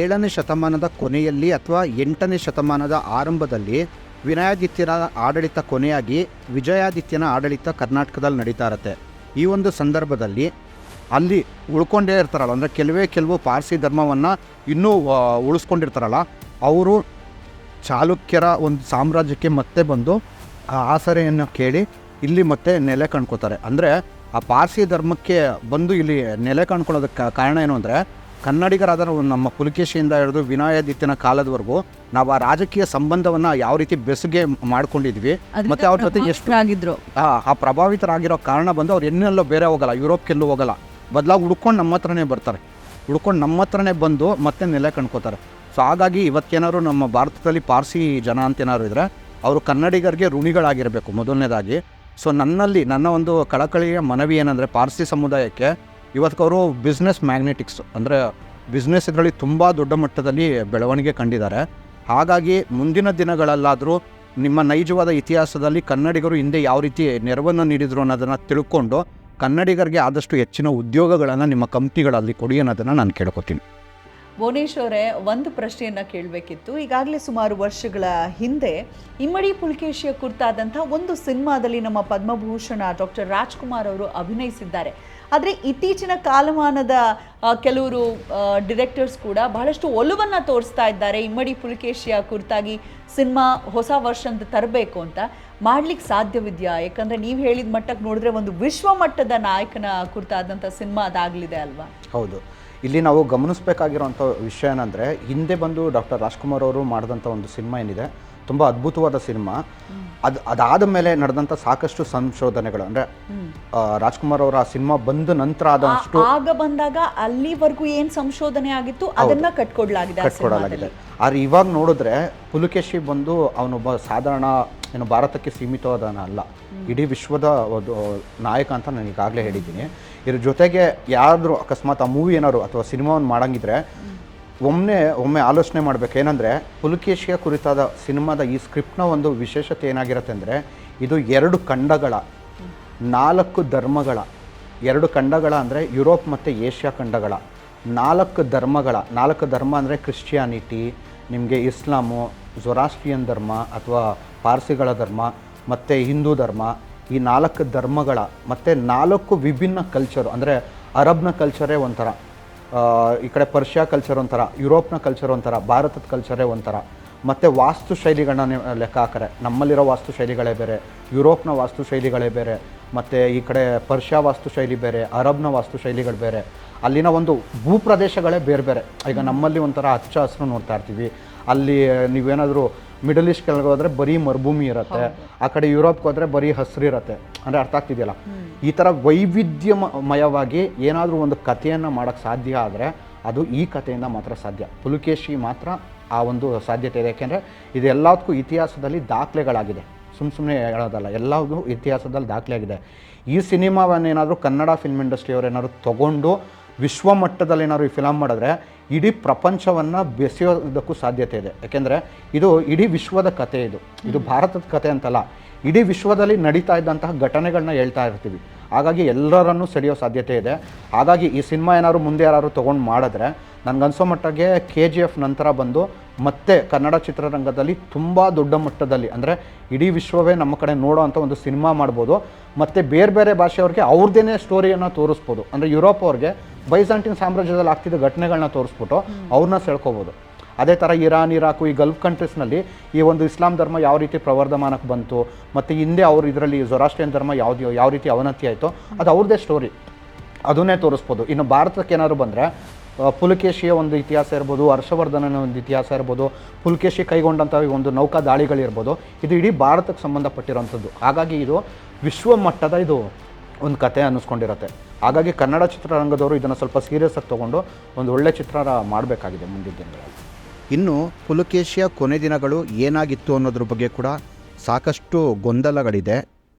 7ನೇ ಶತಮಾನದ ಕೊನೆಯಲ್ಲಿ ಅಥವಾ 8ನೇ ಶತಮಾನದ ಆರಂಭದಲ್ಲಿ ವಿನಯಾದಿತ್ಯನ ಆಡಳಿತ ಕೊನೆಯಾಗಿ ವಿಜಯಾದಿತ್ಯನ ಆಡಳಿತ ಕರ್ನಾಟಕದಲ್ಲಿ ನಡೀತಾ ಇರುತ್ತೆ. ಈ ಒಂದು ಸಂದರ್ಭದಲ್ಲಿ ಅಲ್ಲಿ ಉಳ್ಕೊಂಡೇ ಇರ್ತಾರಲ್ಲ, ಅಂದರೆ ಕೆಲವು ಪಾರ್ಸಿ ಧರ್ಮವನ್ನು ಇನ್ನೂ ಉಳಿಸ್ಕೊಂಡಿರ್ತಾರಲ್ಲ, ಅವರು ಚಾಲುಕ್ಯರ ಒಂದು ಸಾಮ್ರಾಜ್ಯಕ್ಕೆ ಮತ್ತೆ ಬಂದು ಆ ಆಸರೆಯನ್ನು ಕೇಳಿ ಇಲ್ಲಿ ಮತ್ತೆ ನೆಲೆ ಕಂಡ್ಕೋತಾರೆ. ಅಂದರೆ ಆ ಪಾರ್ಸಿ ಧರ್ಮಕ್ಕೆ ಬಂದು ಇಲ್ಲಿ ನೆಲೆ ಕಂಡ್ಕೊಳ್ಳೋದಕ್ಕೆ ಕಾರಣ ಏನು ಅಂದರೆ, ಕನ್ನಡಿಗರಾದ ನಮ್ಮ ಪುಲಕೇಶಿಯಿಂದ ಹಿಡಿದು ವಿನಯಾದಿತ್ಯನ ಕಾಲದವರೆಗೂ ನಾವು ಆ ರಾಜಕೀಯ ಸಂಬಂಧವನ್ನು ಯಾವ ರೀತಿ ಬೆಸುಗೆ ಮಾಡ್ಕೊಂಡಿದ್ವಿ ಮತ್ತು ಅವ್ರ ಜೊತೆ ಎಷ್ಟು ಆ ಪ್ರಭಾವಿತರಾಗಿರೋ ಕಾರಣ ಬಂದು ಅವ್ರು ಇನ್ನೆಲ್ಲೋ ಬೇರೆ ಹೋಗಲ್ಲ, ಯುರೋಪ್ಗೆಲ್ಲೂ ಹೋಗಲ್ಲ, ಬದಲಾಗಿ ಹುಡ್ಕೊಂಡು ನಮ್ಮ ಹತ್ರನೇ ಬರ್ತಾರೆ. ಹುಡ್ಕೊಂಡು ನಮ್ಮ ಹತ್ರನೇ ಬಂದು ಮತ್ತೆ ನೆಲೆ ಕಂಡ್ಕೋತಾರೆ. ಸೊ ಹಾಗಾಗಿ ಇವತ್ತೇನಾದ್ರು ನಮ್ಮ ಭಾರತದಲ್ಲಿ ಪಾರ್ಸಿ ಜನ ಅಂತೇನಾದ್ರು ಇದ್ದರೆ ಅವರು ಕನ್ನಡಿಗರಿಗೆ ಋಣಿಗಳಾಗಿರಬೇಕು ಮೊದಲನೇದಾಗಿ. ಸೊ ನನ್ನ ಒಂದು ಕಳಕಳಿಯ ಮನವಿ ಏನಂದರೆ, ಪಾರ್ಸಿ ಸಮುದಾಯಕ್ಕೆ ಇವತ್ತವರು ಬಿಸ್ನೆಸ್ ಮ್ಯಾಗ್ನೆಟಿಕ್ಸ್ ಅಂದರೆ ಬಿಸ್ನೆಸ್ ಇದರಲ್ಲಿ ತುಂಬ ದೊಡ್ಡ ಮಟ್ಟದಲ್ಲಿ ಬೆಳವಣಿಗೆ ಕಂಡಿದ್ದಾರೆ. ಹಾಗಾಗಿ ಮುಂದಿನ ದಿನಗಳಲ್ಲಾದರೂ ನಿಮ್ಮ ನೈಜವಾದ ಇತಿಹಾಸದಲ್ಲಿ ಕನ್ನಡಿಗರು ಹಿಂದೆ ಯಾವ ರೀತಿ ನೆರವನ್ನು ನೀಡಿದರು ಅನ್ನೋದನ್ನು ತಿಳ್ಕೊಂಡು ಕನ್ನಡಿಗರಿಗೆ ಆದಷ್ಟು ಹೆಚ್ಚಿನ ಉದ್ಯೋಗಗಳನ್ನು ನಿಮ್ಮ ಕಂಪ್ನಿಗಳಲ್ಲಿ ಕೊಡಿ ಅನ್ನೋದನ್ನು ನಾನು ಕೇಳ್ಕೊತೀನಿ. ಭುವನೇಶ್ ಅವರೇ, ಒಂದು ಪ್ರಶ್ನೆಯನ್ನು ಕೇಳಬೇಕಿತ್ತು. ಈಗಾಗಲೇ ಸುಮಾರು ವರ್ಷಗಳ ಹಿಂದೆ ಇಮ್ಮಡಿ ಪುಲಕೇಶಿಯ ಕುರಿತಾದಂಥ ಒಂದು ಸಿನಿಮಾದಲ್ಲಿ ನಮ್ಮ ಪದ್ಮಭೂಷಣ ಡಾಕ್ಟರ್ ರಾಜ್ಕುಮಾರ್ ಅವರು ಅಭಿನಯಿಸಿದ್ದಾರೆ. ಆದರೆ ಇತ್ತೀಚಿನ ಕಾಲಮಾನದ ಕೆಲವರು ಡಿರೆಕ್ಟರ್ಸ್ ಕೂಡ ಬಹಳಷ್ಟು ಒಲವನ್ನು ತೋರಿಸ್ತಾ ಇದ್ದಾರೆ, ಇಮ್ಮಡಿ ಪುಲಕೇಶಿಯ ಕುರಿತಾಗಿ ಸಿನಿಮಾ ಹೊಸ ವರ್ಷಂತ ತರಬೇಕು ಅಂತ. ಮಾಡ್ಲಿಕ್ಕೆ ಸಾಧ್ಯವಿದೆಯಾ? ಯಾಕಂದರೆ ನೀವು ಹೇಳಿದ ಮಟ್ಟಕ್ಕೆ ನೋಡಿದ್ರೆ ಒಂದು ವಿಶ್ವ ಮಟ್ಟದ ನಾಯಕನ ಕುರಿತಾದಂಥ ಸಿನಿಮಾ ಅದಾಗಲಿದೆ ಅಲ್ವಾ? ಹೌದು. ಇಲ್ಲಿ ನಾವು ಗಮನಿಸಬೇಕಾಗಿರೋಂಥ ವಿಷಯ ಏನಂದರೆ, ಹಿಂದೆ ಬಂದು ಡಾಕ್ಟರ್ ರಾಜ್ಕುಮಾರ್ ಅವರು ಮಾಡಿದಂಥ ಒಂದು ಸಿನಿಮಾ ಏನಿದೆ ತುಂಬ ಅದ್ಭುತವಾದ ಸಿನಿಮಾ. ಅದಾದ ಮೇಲೆ ನಡೆದಂಥ ಸಾಕಷ್ಟು ಸಂಶೋಧನೆಗಳು, ಅಂದರೆ ರಾಜ್ಕುಮಾರ್ ಅವರ ಆ ಸಿನಿಮಾ ಬಂದ ನಂತರ ಆದಷ್ಟು ಬಂದಾಗ ಅಲ್ಲಿವರೆಗೂ ಏನು ಸಂಶೋಧನೆ ಆಗಿತ್ತು ಅದನ್ನ ಕಟ್ಕೊಡ್ಲಾಗಿದೆ. ಆದರೆ ಇವಾಗ ನೋಡಿದ್ರೆ ಪುಲಕೇಶಿ ಬಂದು ಅವನೊಬ್ಬ ಸಾಧಾರಣ ಭಾರತಕ್ಕೆ ಸೀಮಿತವಾದನ ಅಲ್ಲ, ಇಡೀ ವಿಶ್ವದ ಒಂದು ನಾಯಕ ಅಂತ ನಾನು ಈಗಾಗಲೇ ಹೇಳಿದ್ದೀನಿ. ಇದ್ರ ಜೊತೆಗೆ ಯಾರಾದರೂ ಅಕಸ್ಮಾತ್ ಆ ಮೂವಿ ಏನಾದ್ರು ಅಥವಾ ಸಿನಿಮಾವನ್ನು ಮಾಡಂಗಿದ್ರೆ ಒಮ್ಮೆ ಆಲೋಚನೆ ಮಾಡಬೇಕು. ಏನಂದರೆ, ಪುಲಕೇಶಿಯ ಕುರಿತಾದ ಸಿನಿಮಾದ ಈ ಸ್ಕ್ರಿಪ್ಟ್ನ ಒಂದು ವಿಶೇಷತೆ ಏನಾಗಿರುತ್ತೆ ಅಂದರೆ, ಇದು 2 ಖಂಡಗಳ 4 ಧರ್ಮಗಳ 2 ಖಂಡಗಳ ಅಂದರೆ ಯುರೋಪ್ ಮತ್ತು ಏಷ್ಯಾ ಖಂಡಗಳ 4 ಧರ್ಮಗಳ 4 ಧರ್ಮ ಅಂದರೆ ಕ್ರಿಶ್ಚಿಯಾನಿಟಿ, ನಿಮಗೆ ಇಸ್ಲಾಮು, ಝೊರಾಸ್ಟ್ರಿಯನ್ ಧರ್ಮ ಅಥವಾ ಪಾರ್ಸಿಗಳ ಧರ್ಮ ಮತ್ತು ಹಿಂದೂ ಧರ್ಮ, ಈ 4 ಧರ್ಮಗಳ ಮತ್ತು 4 ವಿಭಿನ್ನ ಕಲ್ಚರು. ಅಂದರೆ ಅರಬ್ನ ಕಲ್ಚರೇ ಒಂಥರ, ಈ ಕಡೆ ಪರ್ಷಿಯಾ ಕಲ್ಚರ್ ಒಂಥರ, ಯುರೋಪ್ನ ಕಲ್ಚರ್ ಒಂಥರ, ಭಾರತದ ಕಲ್ಚರೇ ಒಂಥರ. ಮತ್ತು ವಾಸ್ತುಶೈಲಿಗಳನ್ನ ಲೆಕ್ಕ ಹಾಕರೆ ನಮ್ಮಲ್ಲಿರೋ ವಾಸ್ತುಶೈಲಿಗಳೇ ಬೇರೆ, ಯುರೋಪ್ನ ವಾಸ್ತುಶೈಲಿಗಳೇ ಬೇರೆ, ಮತ್ತು ಈ ಕಡೆ ಪರ್ಷಿಯಾ ವಾಸ್ತುಶೈಲಿ ಬೇರೆ, ಅರಬ್ನ ವಾಸ್ತುಶೈಲಿಗಳು ಬೇರೆ, ಅಲ್ಲಿನ ಒಂದು ಭೂಪ್ರದೇಶಗಳೇ ಬೇರೆ ಬೇರೆ. ಈಗ ನಮ್ಮಲ್ಲಿ ಒಂಥರ ಹಚ್ಚ ಹಸಿರು ನೋಡ್ತಾ ಇರ್ತೀವಿ, ಅಲ್ಲಿ ನೀವೇನಾದರೂ ಮಿಡಲ್ ಈಸ್ಟ್ ಕೆಳಗೆ ಹೋದರೆ ಬರೀ ಮರುಭೂಮಿ ಇರುತ್ತೆ, ಆ ಕಡೆ ಯುರೋಪ್ಗೆ ಹೋದರೆ ಬರೀ ಹಸಿರು ಇರುತ್ತೆ. ಅಂದರೆ ಅರ್ಥ ಆಗ್ತಿದೆಯಲ್ಲ, ಈ ಥರ ವೈವಿಧ್ಯಮಯವಾಗಿ ಏನಾದರೂ ಒಂದು ಕಥೆಯನ್ನು ಮಾಡೋಕ್ಕೆ ಸಾಧ್ಯ ಆದರೆ ಅದು ಈ ಕಥೆಯಿಂದ ಮಾತ್ರ ಸಾಧ್ಯ. ಪುಲಕೇಶಿ ಮಾತ್ರ ಆ ಒಂದು ಸಾಧ್ಯತೆ ಇದೆ. ಯಾಕೆಂದರೆ ಇದೆಲ್ಲದಕ್ಕೂ ಇತಿಹಾಸದಲ್ಲಿ ದಾಖಲೆಗಳಾಗಿದೆ, ಸುಮ್ಮನೆ ಹೇಳೋದಲ್ಲ, ಎಲ್ಲದೂ ಇತಿಹಾಸದಲ್ಲಿ ದಾಖಲೆ ಆಗಿದೆ. ಈ ಸಿನಿಮಾವನ್ನೇನಾದರೂ ಕನ್ನಡ ಫಿಲ್ಮ್ ಇಂಡಸ್ಟ್ರಿಯವರು ಏನಾದ್ರು ತೊಗೊಂಡು ವಿಶ್ವ ಮಟ್ಟದಲ್ಲಿ ಏನಾದ್ರು ಈ ಫಿಲಮ್ ಮಾಡಿದ್ರೆ ಇಡೀ ಪ್ರಪಂಚವನ್ನು ಬೆಸೆಯೋದಕ್ಕೂ ಸಾಧ್ಯತೆ ಇದೆ. ಯಾಕೆಂದರೆ ಇದು ಇಡೀ ವಿಶ್ವದ ಕಥೆ, ಇದು ಭಾರತದ ಕಥೆ ಅಂತಲ್ಲ, ಇಡೀ ವಿಶ್ವದಲ್ಲಿ ನಡೀತಾ ಇದ್ದಂತಹ ಘಟನೆಗಳನ್ನ ಹೇಳ್ತಾ ಇರ್ತೀವಿ. ಹಾಗಾಗಿ ಎಲ್ಲರನ್ನೂ ಸೆಳೆಯೋ ಸಾಧ್ಯತೆ ಇದೆ. ಹಾಗಾಗಿ ಈ ಸಿನಿಮಾ ಏನಾದ್ರು ಮುಂದೆ ಯಾರು ತೊಗೊಂಡು ಮಾಡಿದ್ರೆ ನನಗನ್ಸೋ ಮಟ್ಟಿಗೆ KGF ನಂತರ ಬಂದು ಮತ್ತೆ ಕನ್ನಡ ಚಿತ್ರರಂಗದಲ್ಲಿ ತುಂಬ ದೊಡ್ಡ ಮಟ್ಟದಲ್ಲಿ, ಅಂದರೆ ಇಡೀ ವಿಶ್ವವೇ ನಮ್ಮ ಕಡೆ ನೋಡೋ ಅಂಥ ಒಂದು ಸಿನಿಮಾ ಮಾಡ್ಬೋದು. ಮತ್ತು ಬೇರೆ ಬೇರೆ ಭಾಷೆಯವ್ರಿಗೆ ಅವ್ರದ್ದೇ ಸ್ಟೋರಿಯನ್ನು ತೋರಿಸ್ಬೋದು. ಅಂದರೆ ಯುರೋಪ್ ಅವ್ರಿಗೆ ಬೈಜಾಂಟಿನ್ ಸಾಮ್ರಾಜ್ಯದಲ್ಲಿ ಆಗ್ತಿದ್ದ ಘಟನೆಗಳನ್ನ ತೋರಿಸ್ಬಿಟ್ಟು ಅವ್ರನ್ನ ಸೆಳ್ಕೊಬೋದು. ಅದೇ ಥರ ಇರಾನ್, ಇರಾಕು, ಈ ಗಲ್ಫ್ ಕಂಟ್ರೀಸ್ನಲ್ಲಿ ಈ ಒಂದು ಇಸ್ಲಾಂ ಧರ್ಮ ಯಾವ ರೀತಿ ಪ್ರವರ್ಧಮಾನಕ್ಕೆ ಬಂತು, ಮತ್ತು ಹಿಂದೆ ಅವರು ಇದರಲ್ಲಿ ಝೊರಾಸ್ಟ್ರಿಯನ್ ಧರ್ಮ ಯಾವ ರೀತಿ ಅವನತಿ ಆಯಿತು, ಅದು ಅವ್ರದ್ದೇ ಸ್ಟೋರಿ, ಅದನ್ನೇ ತೋರಿಸ್ಬೋದು. ಇನ್ನು ಭಾರತಕ್ಕೆ ಏನಾದ್ರು ಬಂದರೆ ಪುಲಕೇಶಿಯ ಒಂದು ಇತಿಹಾಸ ಇರ್ಬೋದು, ಹರ್ಷವರ್ಧನನ ಒಂದು ಇತಿಹಾಸ ಇರ್ಬೋದು, ಪುಲಕೇಶಿ ಕೈಗೊಂಡಂಥ ಒಂದು ನೌಕಾ ದಾಳಿಗಳಿರ್ಬೋದು, ಇದು ಇಡೀ ಭಾರತಕ್ಕೆ ಸಂಬಂಧಪಟ್ಟಿರೋಂಥದ್ದು. ಹಾಗಾಗಿ ಇದು ವಿಶ್ವ ಮಟ್ಟದ ಇದು ಒಂದು ಕತೆ ಅನ್ನಿಸ್ಕೊಂಡಿರುತ್ತೆ. ಹಾಗಾಗಿ ಕನ್ನಡ ಚಿತ್ರರಂಗದವರು ಇದನ್ನು ಸ್ವಲ್ಪ ಸೀರಿಯಸ್ ಆಗಿ ತೊಗೊಂಡು ಒಂದು ಒಳ್ಳೆ ಚಿತ್ರ ಮಾಡಬೇಕಾಗಿದೆ ಮುಂದಿನ ದಿನಗಳಲ್ಲಿ. ಇನ್ನು ಪುಲಕೇಶಿಯ ಕೊನೆ ದಿನಗಳು ಏನಾಗಿತ್ತು ಅನ್ನೋದ್ರ ಬಗ್ಗೆ ಕೂಡ ಸಾಕಷ್ಟು ಗೊಂದಲಗಳಿದೆ.